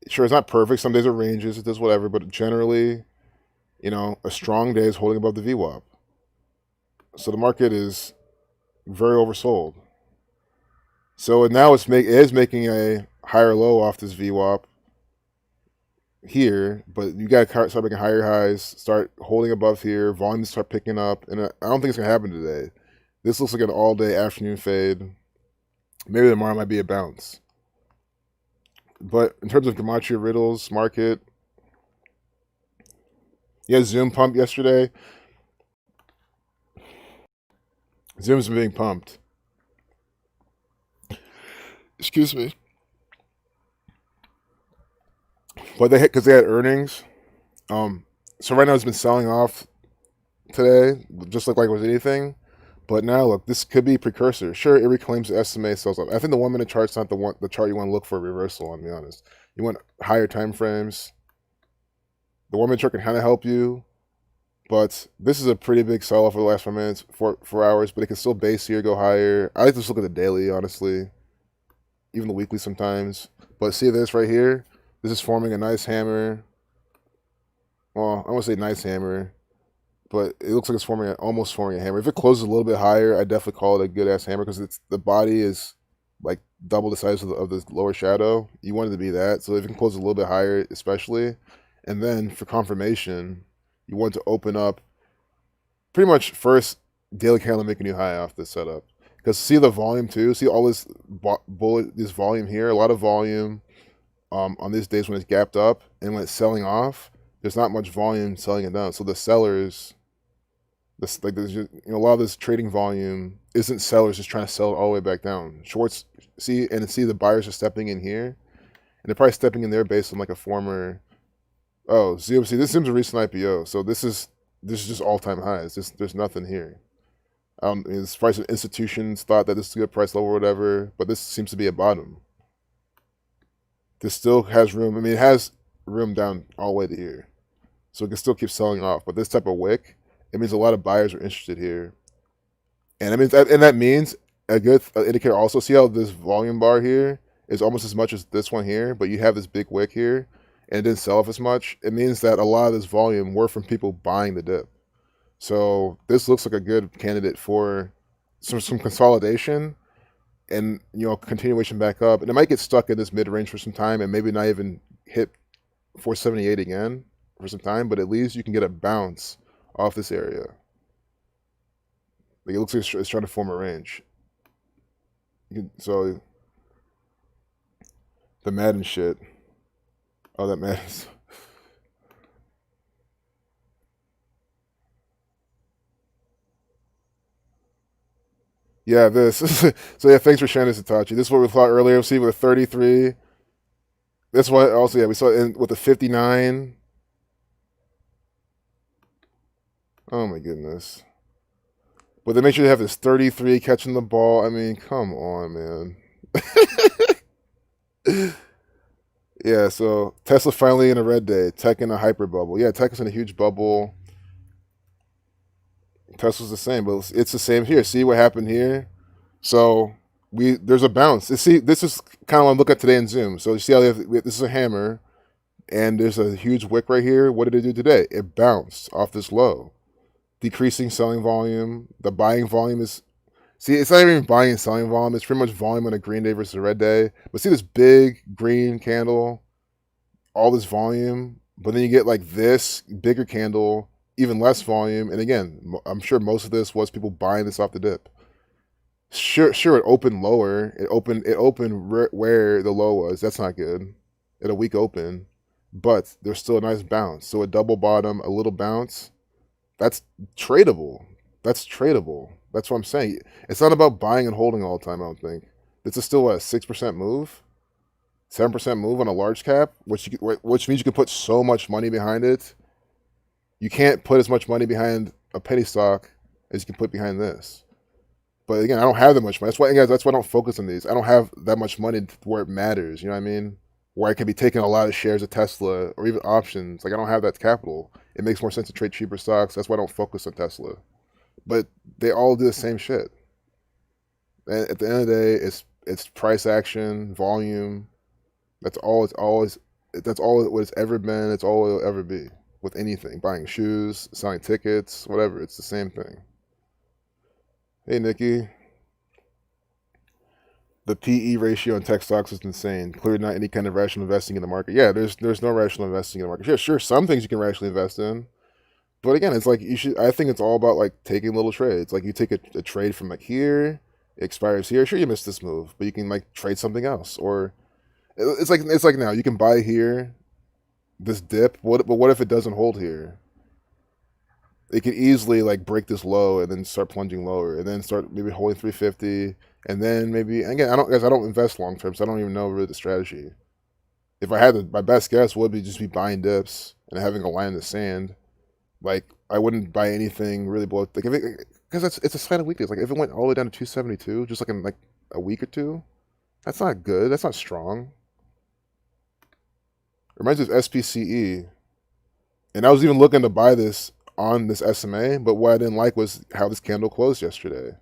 Sure, it's not perfect. Some days it ranges, it does whatever, but generally, a strong day is holding above the VWAP. So the market is very oversold. So now it is making a higher low off this VWAP here, but you got to start making higher highs, start holding above here, volumes start picking up, and I don't think it's going to happen today. This looks like an all-day afternoon fade. Maybe tomorrow might be a bounce. But in terms of gematria riddles market, yeah, Zoom pumped yesterday. Zoom's been being pumped. Excuse me. But because they had earnings. So right now it's been selling off today, just like it was anything. But now look, this could be precursor. Sure, it reclaims the SMA, sells off. I think the 1 minute chart's not the chart you want to look for a reversal on, to be honest. You want higher time frames. The 1 minute chart can kind of help you, but this is a pretty big sell off for the last 4 minutes, 4 hours. But it can still base here, go higher. I like to just look at the daily, honestly, even the weekly sometimes. But see this right here. This is forming a nice hammer. Well, I won't say nice hammer, but it looks like it's almost forming a hammer. If it closes a little bit higher, I definitely call it a good ass hammer because the body is like double the size of the lower shadow. You want it to be that. So if it can close a little bit higher, especially, and then for confirmation, you want to open up pretty much first daily candle make a new high off this setup. Because see the volume too. See all this this volume here. A lot of volume on these days when it's gapped up and when it's selling off. There's not much volume selling it down. So the sellers, there's a lot of this trading volume isn't sellers just trying to sell it all the way back down. Shorts see the buyers are stepping in here, and they're probably stepping in there based on like a former. Oh, ZOC. This seems a recent IPO, so this is just all-time highs. There's nothing here. It's probably some institutions thought that this is a good price level or whatever, but this seems to be a bottom. This still has room. I mean, it has room down all the way to here, so it can still keep selling off. But this type of wick, it means a lot of buyers are interested here, and that means a good indicator. Also, see how this volume bar here is almost as much as this one here, but you have this big wick here, and it didn't sell off as much. It means that a lot of this volume were from people buying the dip. So this looks like a good candidate for some consolidation and continuation back up. And it might get stuck in this mid range for some time and maybe not even hit 478 again for some time, but at least you can get a bounce off this area. Like it looks like it's trying to form a range. So the Madden shit. Oh, that matters. Yeah, this. So yeah, thanks for sharing this, Itachi. This is what we thought earlier. See, with a 33. That's why also, yeah, we saw it with a 59. Oh my goodness. But then make sure you have this 33 catching the ball. I mean, come on, man. Yeah, so Tesla finally in a red day. Tech in a hyper bubble. Yeah, Tech is in a huge bubble. Tesla's the same, but it's the same here. See what happened here? So there's a bounce. See, this is kind of what I'm looking at today in Zoom. So you see how this is a hammer, and there's a huge wick right here. What did it do today? It bounced off this low. Decreasing selling volume. The buying volume is... See, it's not even buying and selling volume. It's pretty much volume on a green day versus a red day. But see this big green candle? All this volume. But then you get like this bigger candle, even less volume. And again, I'm sure most of this was people buying this off the dip. Sure, it opened lower. It opened where the low was. That's not good. At a weak open. But there's still a nice bounce. So a double bottom, a little bounce. That's tradable. That's what I'm saying. It's not about buying and holding all the time, I don't think. This is still a 6% move? 7% move on a large cap, which means you can put so much money behind it. You can't put as much money behind a penny stock as you can put behind this. But again, I don't have that much money. That's why I don't focus on these. I don't have that much money where it matters, you know what I mean? Where I can be taking a lot of shares of Tesla or even options. Like, I don't have that capital. It makes more sense to trade cheaper stocks. That's why I don't focus on Tesla. But they all do the same shit. And at the end of the day, it's price action, volume. That's all it's ever been. It's all it'll ever be with anything. Buying shoes, selling tickets, whatever. It's the same thing. Hey, Nikki. The PE ratio in tech stocks is insane. Clearly not any kind of rational investing in the market. Yeah, there's no rational investing in the market. Yeah, sure, some things you can rationally invest in. But again, it's like I think it's all about like taking little trades. Like you take a trade from like here, it expires here. Sure, you missed this move, but you can like trade something else. Or it's like now you can buy here, this dip. But what if it doesn't hold here? It could easily like break this low and then start plunging lower, and then start maybe holding 350, and then maybe again I don't invest long term, so I don't even know really the strategy. If I had my best guess would be just be buying dips and having a line in the sand. Like I wouldn't buy anything really below like because it's a sign of weakness. Like if it went all the way down to 272, just like in like a week or two, that's not good. That's not strong. Reminds me of SPCE, and I was even looking to buy this on this SMA, but what I didn't like was how this candle closed yesterday.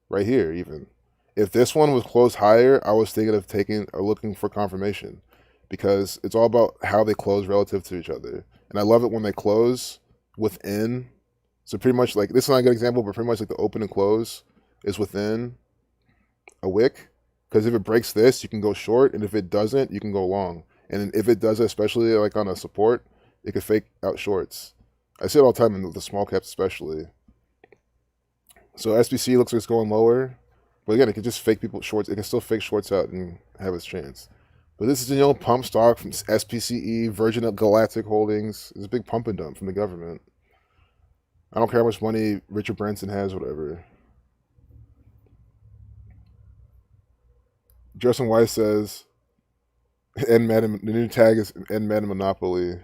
Right here, even. If this one was closed higher, I was thinking of taking or looking for confirmation because it's all about how they close relative to each other. And I love it when they close within. So pretty much like, this is not a good example, but pretty much like the open and close is within a wick. Because if it breaks this, you can go short, and if it doesn't, you can go long. And if it does, especially like on a support, it could fake out shorts. I see it all the time in the small caps especially. So SBC looks like it's going lower. But again, it can just fake people shorts. It can still fake shorts out and have its chance. But this is, you know, pump stock from SPCE, Virgin Galactic Holdings. It's a big pump and dump from the government. I don't care how much money Richard Branson has, whatever. Justin Weiss says, "End Madden." The new tag is "End Madden Monopoly."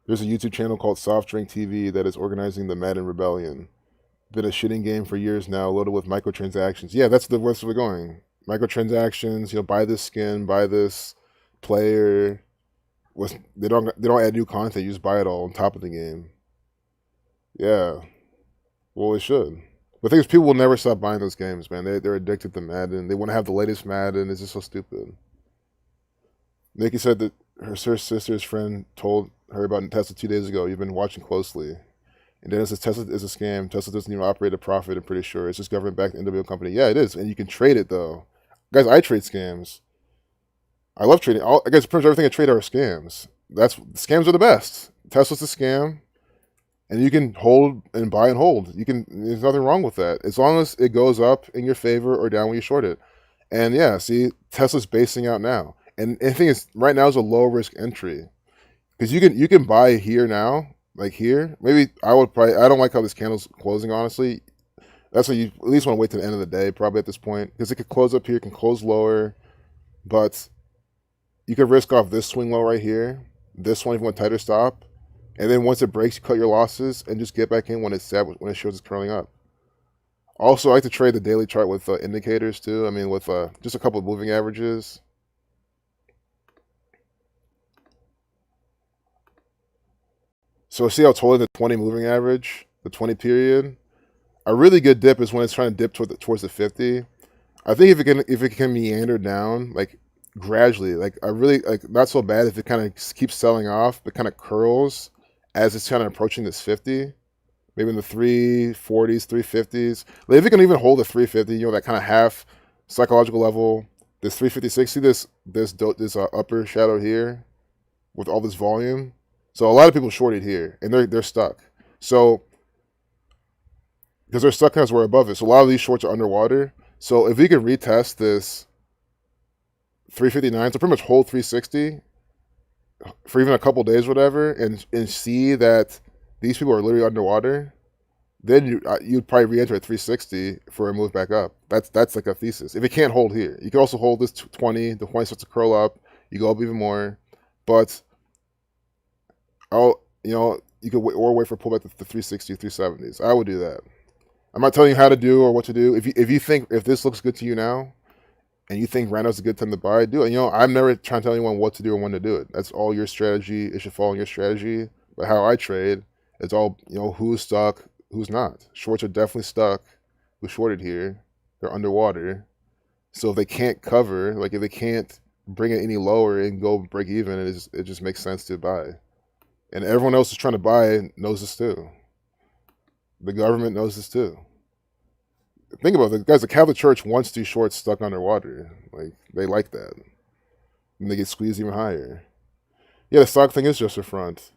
There's a YouTube channel called Soft Drink TV that is organizing the Madden Rebellion. Been a shitting game for years now, loaded with microtransactions. Yeah, that's the where we're going. Microtransactions. You know, buy this skin, buy this player. They don't add new content. You just buy it all on top of the game. Yeah, well, it should. But the thing is, people will never stop buying those games, man. They're addicted to Madden. They want to have the latest Madden. It's just so stupid. Nikki said that her sister's friend told her about Tesla 2 days ago. You've been watching closely. And then it says Tesla is a scam. Tesla doesn't even operate a profit, I'm pretty sure. It's just government-backed individual company. Yeah, it is. And you can trade it, though. Guys, I trade scams. I love trading. I guess pretty much everything I trade are scams. Scams are the best. Tesla's a scam. And you can hold and buy and hold. There's nothing wrong with that. As long as it goes up in your favor or down when you short it. And yeah, see, Tesla's basing out now. And the thing is, right now is a low risk entry. Because you can buy here now, like here. Maybe I don't like how this candle's closing, honestly. That's why you at least want to wait to the end of the day, probably at this point. Because it could close up here, it can close lower. But you could risk off this swing low right here. This one if you want tighter stop. And then once it breaks, you cut your losses and just get back in when it shows it's curling up. Also, I like to trade the daily chart with indicators too. I mean, with just a couple of moving averages. So see how it's holding the 20 moving average, the 20 period. A really good dip is when it's trying to dip towards the 50. I think if it can meander down like gradually, like not so bad if it kind of keeps selling off, but kind of curls as it's kind of approaching this 50, maybe in the 340s, 350s. Like if it can even hold the 350, you know, that kind of half psychological level, this 356, see this upper shadow here with all this volume. So a lot of people shorted here, and they're stuck. So because they're stuck because we're above it, so a lot of these shorts are underwater. So if we can retest this 359, so pretty much hold 360 for even a couple days, whatever, and see that these people are literally underwater, then you'd probably re-enter at 360 for a move back up. That's like a thesis. If it can't hold here, you can also hold this 20. The 20 starts to curl up. You go up even more, but you could wait for a pullback to the 360, 370s. I would do that. I'm not telling you how to do or what to do. If you think if this looks good to you now, and you think right now is a good time to buy, do it. You know, I'm never trying to tell anyone what to do or when to do it. That's all your strategy. It should follow your strategy. But how I trade, it's all, you know, who's stuck, who's not. Shorts are definitely stuck. Who shorted here? They're underwater. So if they can't cover, like if they can't bring it any lower and go break even, it just makes sense to buy. And everyone else is trying to buy knows this too. The government knows this too. Think about it, guys. The Catholic Church wants these shorts stuck underwater. Like they like that, and they get squeezed even higher. Yeah, the stock thing is just a front.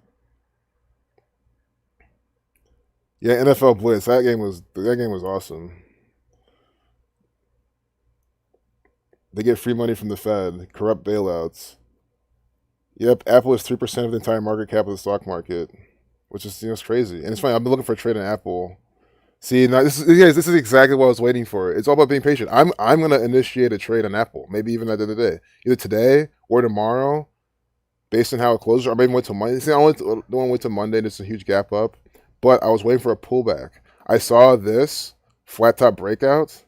Yeah, NFL Blitz. That game was awesome. They get free money from the Fed, corrupt bailouts. Yep, Apple is 3% of the entire market cap of the stock market, which is, you know, it's crazy. And it's funny. I've been looking for a trade in Apple. See, now this is exactly what I was waiting for. It's all about being patient. I'm gonna initiate a trade on Apple, maybe even at the end of the day, either today or tomorrow, based on how it closes. Or maybe wait till Monday. See, I don't want to wait till Monday. There's a huge gap up, but I was waiting for a pullback. I saw this flat top breakout,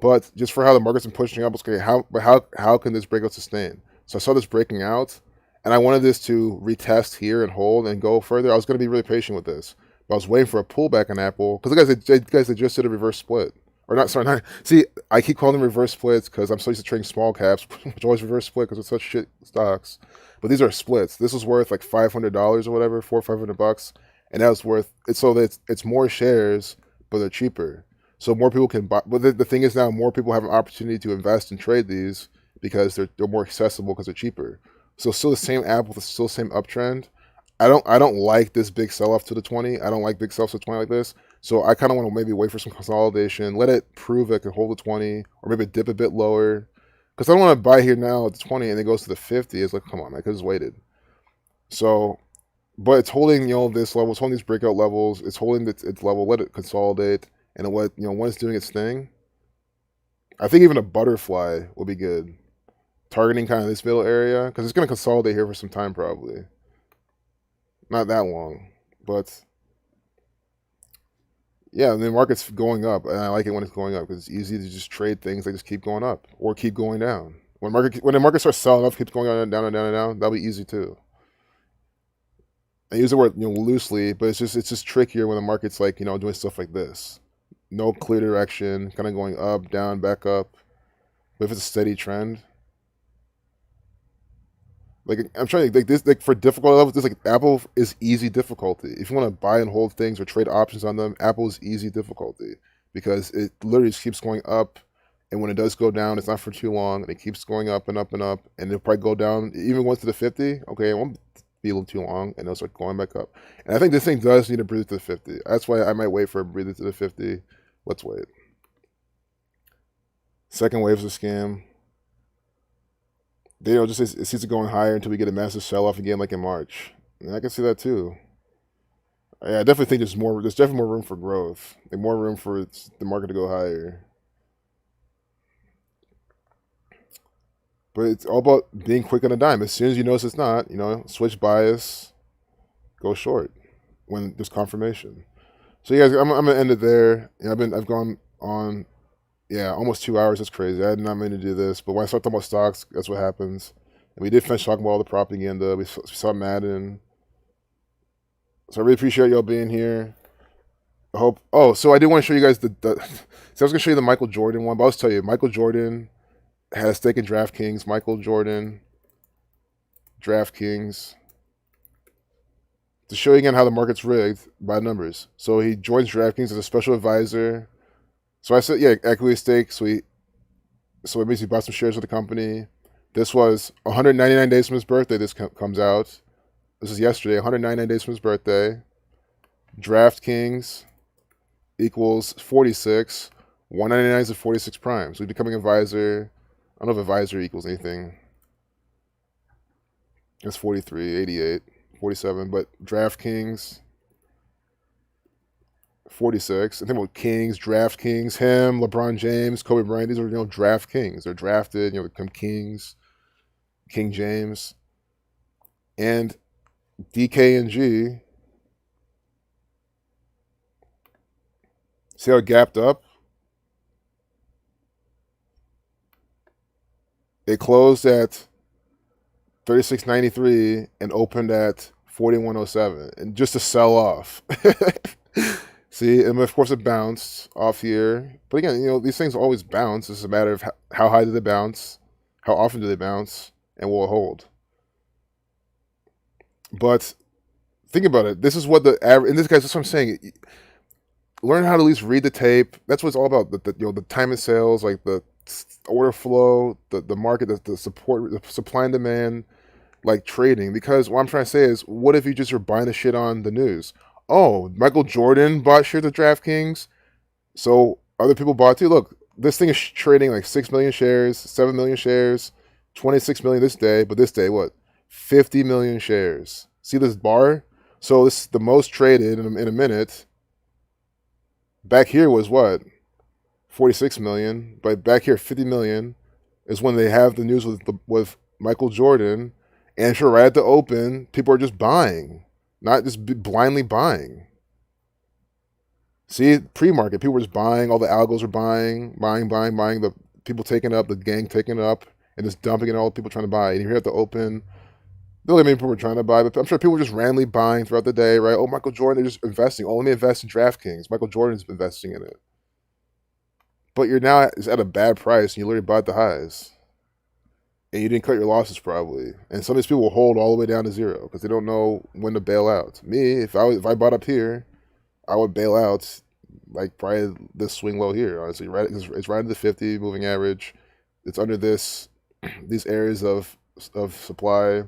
but just for how the market's been pushing up, okay, how can this breakout sustain? So I saw this breaking out, and I wanted this to retest here and hold and go further. I was going to be really patient with this. I was waiting for a pullback on Apple because they just did a reverse split, or not. Sorry, not. See, I keep calling them reverse splits because I'm so used to trading small caps, which always reverse split because it's such shit stocks. But these are splits. This was worth like $500 or whatever, $400-500, and that was worth it. So that it's more shares, but they're cheaper. So more people can buy. But the thing is now, more people have an opportunity to invest and trade these because they're more accessible because they're cheaper. So still the same Apple, still the same uptrend. I don't like this big sell-off to the 20. I don't like big sell-offs to 20 like this. So I kind of want to maybe wait for some consolidation, let it prove it can hold the 20, or maybe dip a bit lower. Because I don't want to buy here now at the 20 and it goes to the 50. It's like, come on, man, I could have just waited. So, but it's holding, this level, it's holding these breakout levels, it's holding its level, let it consolidate, and when it's doing its thing, I think even a butterfly will be good. Targeting kind of this middle area, because it's going to consolidate here for some time probably. Not that long, but yeah, the market's going up, and I like it when it's going up because it's easy to just trade things that just keep going up or keep going down. When the market starts selling off, keeps going on and down and down and down, that'll be easy too. I use the word loosely, but it's just trickier when the market's like doing stuff like this, no clear direction, kind of going up, down, back up. But if it's a steady trend, like I'm trying to like this for difficult levels, this like Apple is easy difficulty. If you want to buy and hold things or trade options on them, Apple is easy difficulty because it literally just keeps going up, and when it does go down, it's not for too long, and it keeps going up and up and up, and it'll probably go down even once to the 50. Okay, it won't be a little too long, and it'll start going back up. And I think this thing does need a breather to the 50. That's why I might wait for a breather to the 50. Let's wait. Second wave's a scam. It sees it going higher until we get a massive sell-off again, like in March. And I can see that too. I definitely think there's definitely more room for growth, and more room for the market to go higher. But it's all about being quick on a dime. As soon as you notice it's not, switch bias, go short when there's confirmation. So you guys, I'm gonna end it there. I've gone on. Yeah, almost 2 hours. That's crazy. I did not mean to do this, but when I start talking about stocks, that's what happens. And we did finish talking about all the propaganda. We saw Madden. So I really appreciate y'all being here. I hope. Oh, so I did want to show you guys so I was gonna show you the Michael Jordan one, but I'll just tell you, Michael Jordan had a stake in DraftKings. Michael Jordan, DraftKings. To show you again how the market's rigged by numbers. So he joins DraftKings as a special advisor. So I said, equity stake. So we basically bought some shares of the company. This was 199 days from his birthday. This comes out. This is yesterday. 199 days from his birthday. DraftKings equals 46. 199 is at 46 prime. So he's becoming advisor. I don't know if advisor equals anything. It's 43, 88, 47. But DraftKings 46. And think about Kings, DraftKings, him, LeBron James, Kobe Bryant. These are draft kings. They're drafted. They become kings. King James, and DKNG. See how it gapped up? It closed at 36.93 and opened at 41.07, and just to sell off. See, and of course it bounced off here. But again, these things always bounce. It's a matter of how high do they bounce, how often do they bounce, and will it hold. But think about it. This is what the average. And this, guys, that's what I'm saying. Learn how to at least read the tape. That's what it's all about. The time of sales, like the order flow, the market, the support, the supply and demand, like trading. Because what I'm trying to say is, what if you just are buying the shit on the news? Oh, Michael Jordan bought shares of DraftKings, so other people bought too. Look, this thing is trading like 6 million shares, 7 million shares, 26 million this day, but this day, what? 50 million shares. See this bar? So this is the most traded in a minute. Back here was what? 46 million, but back here 50 million is when they have the news with Michael Jordan, and sure, right at the open, people are just buying. Not just blindly buying. See, pre-market, people were just buying. All the algos were buying. The people taking it up, the gang taking it up, and just dumping it. All the people trying to buy. And here at the open, not many people were trying to buy, but I'm sure people were just randomly buying throughout the day, right? Oh, Michael Jordan, they're just investing. Oh, let me invest in DraftKings. Michael Jordan's investing in it. But you're now at a bad price, and you literally bought the highs. And you didn't cut your losses probably. And some of these people will hold all the way down to zero because they don't know when to bail out. Me, if I bought up here, I would bail out like probably this swing low here. Honestly, right? It's right at the 50 moving average. It's under these areas of supply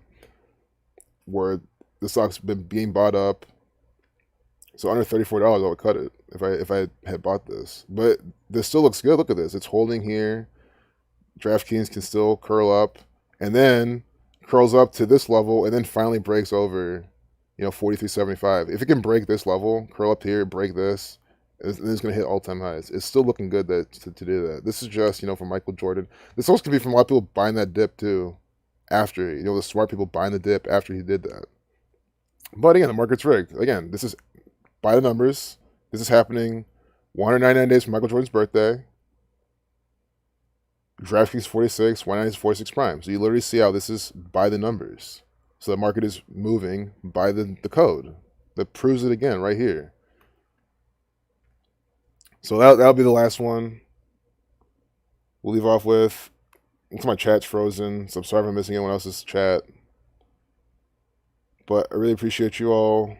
where the stock's been being bought up. So under $34, I would cut it. if I had bought this. But this still looks good. Look at this. It's holding here. DraftKings can still curl up, and then curls up to this level, and then finally breaks over, 43.75. If it can break this level, curl up here, break this, and it's going to hit all-time highs. It's still looking good to do that. This is just, for Michael Jordan. This also could be from a lot of people buying that dip too, after, the smart people buying the dip after he did that. But again, the market's rigged. Again, this is by the numbers. This is happening 199 days from Michael Jordan's birthday. DraftKings 46, 190 is 46 prime. So you literally see how this is by the numbers. So the market is moving by the code. That proves it again right here. So that'll be the last one. We'll leave off with, looks like my chat's frozen, so I'm sorry if I'm missing anyone else's chat. But I really appreciate you all.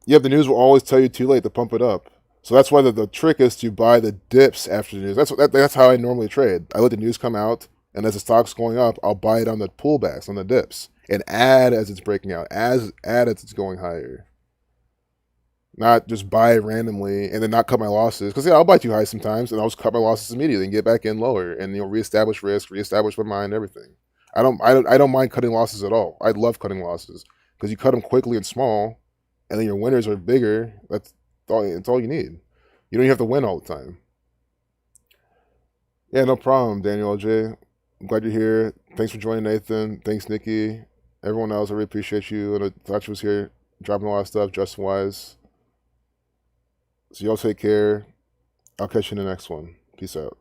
Yep, the news will always tell you too late to pump it up. So that's why the trick is to buy the dips after the news. That's how I normally trade. I let the news come out, and as the stock's going up, I'll buy it on the pullbacks, on the dips, and add as it's breaking out, add as it's going higher. Not just buy it randomly and then not cut my losses. Because I'll buy too high sometimes, and I'll just cut my losses immediately and get back in lower, and reestablish risk, reestablish my mind, everything. I don't mind cutting losses at all. I love cutting losses because you cut them quickly and small, and then your winners are bigger. That's all you need. You don't have to win all the time. Yeah, no problem, Daniel LJ. I'm glad you're here. Thanks for joining, Nathan. Thanks, Nikki. Everyone else, I really appreciate you. And I thought you was here dropping a lot of stuff, Justin-wise. So y'all take care. I'll catch you in the next one. Peace out.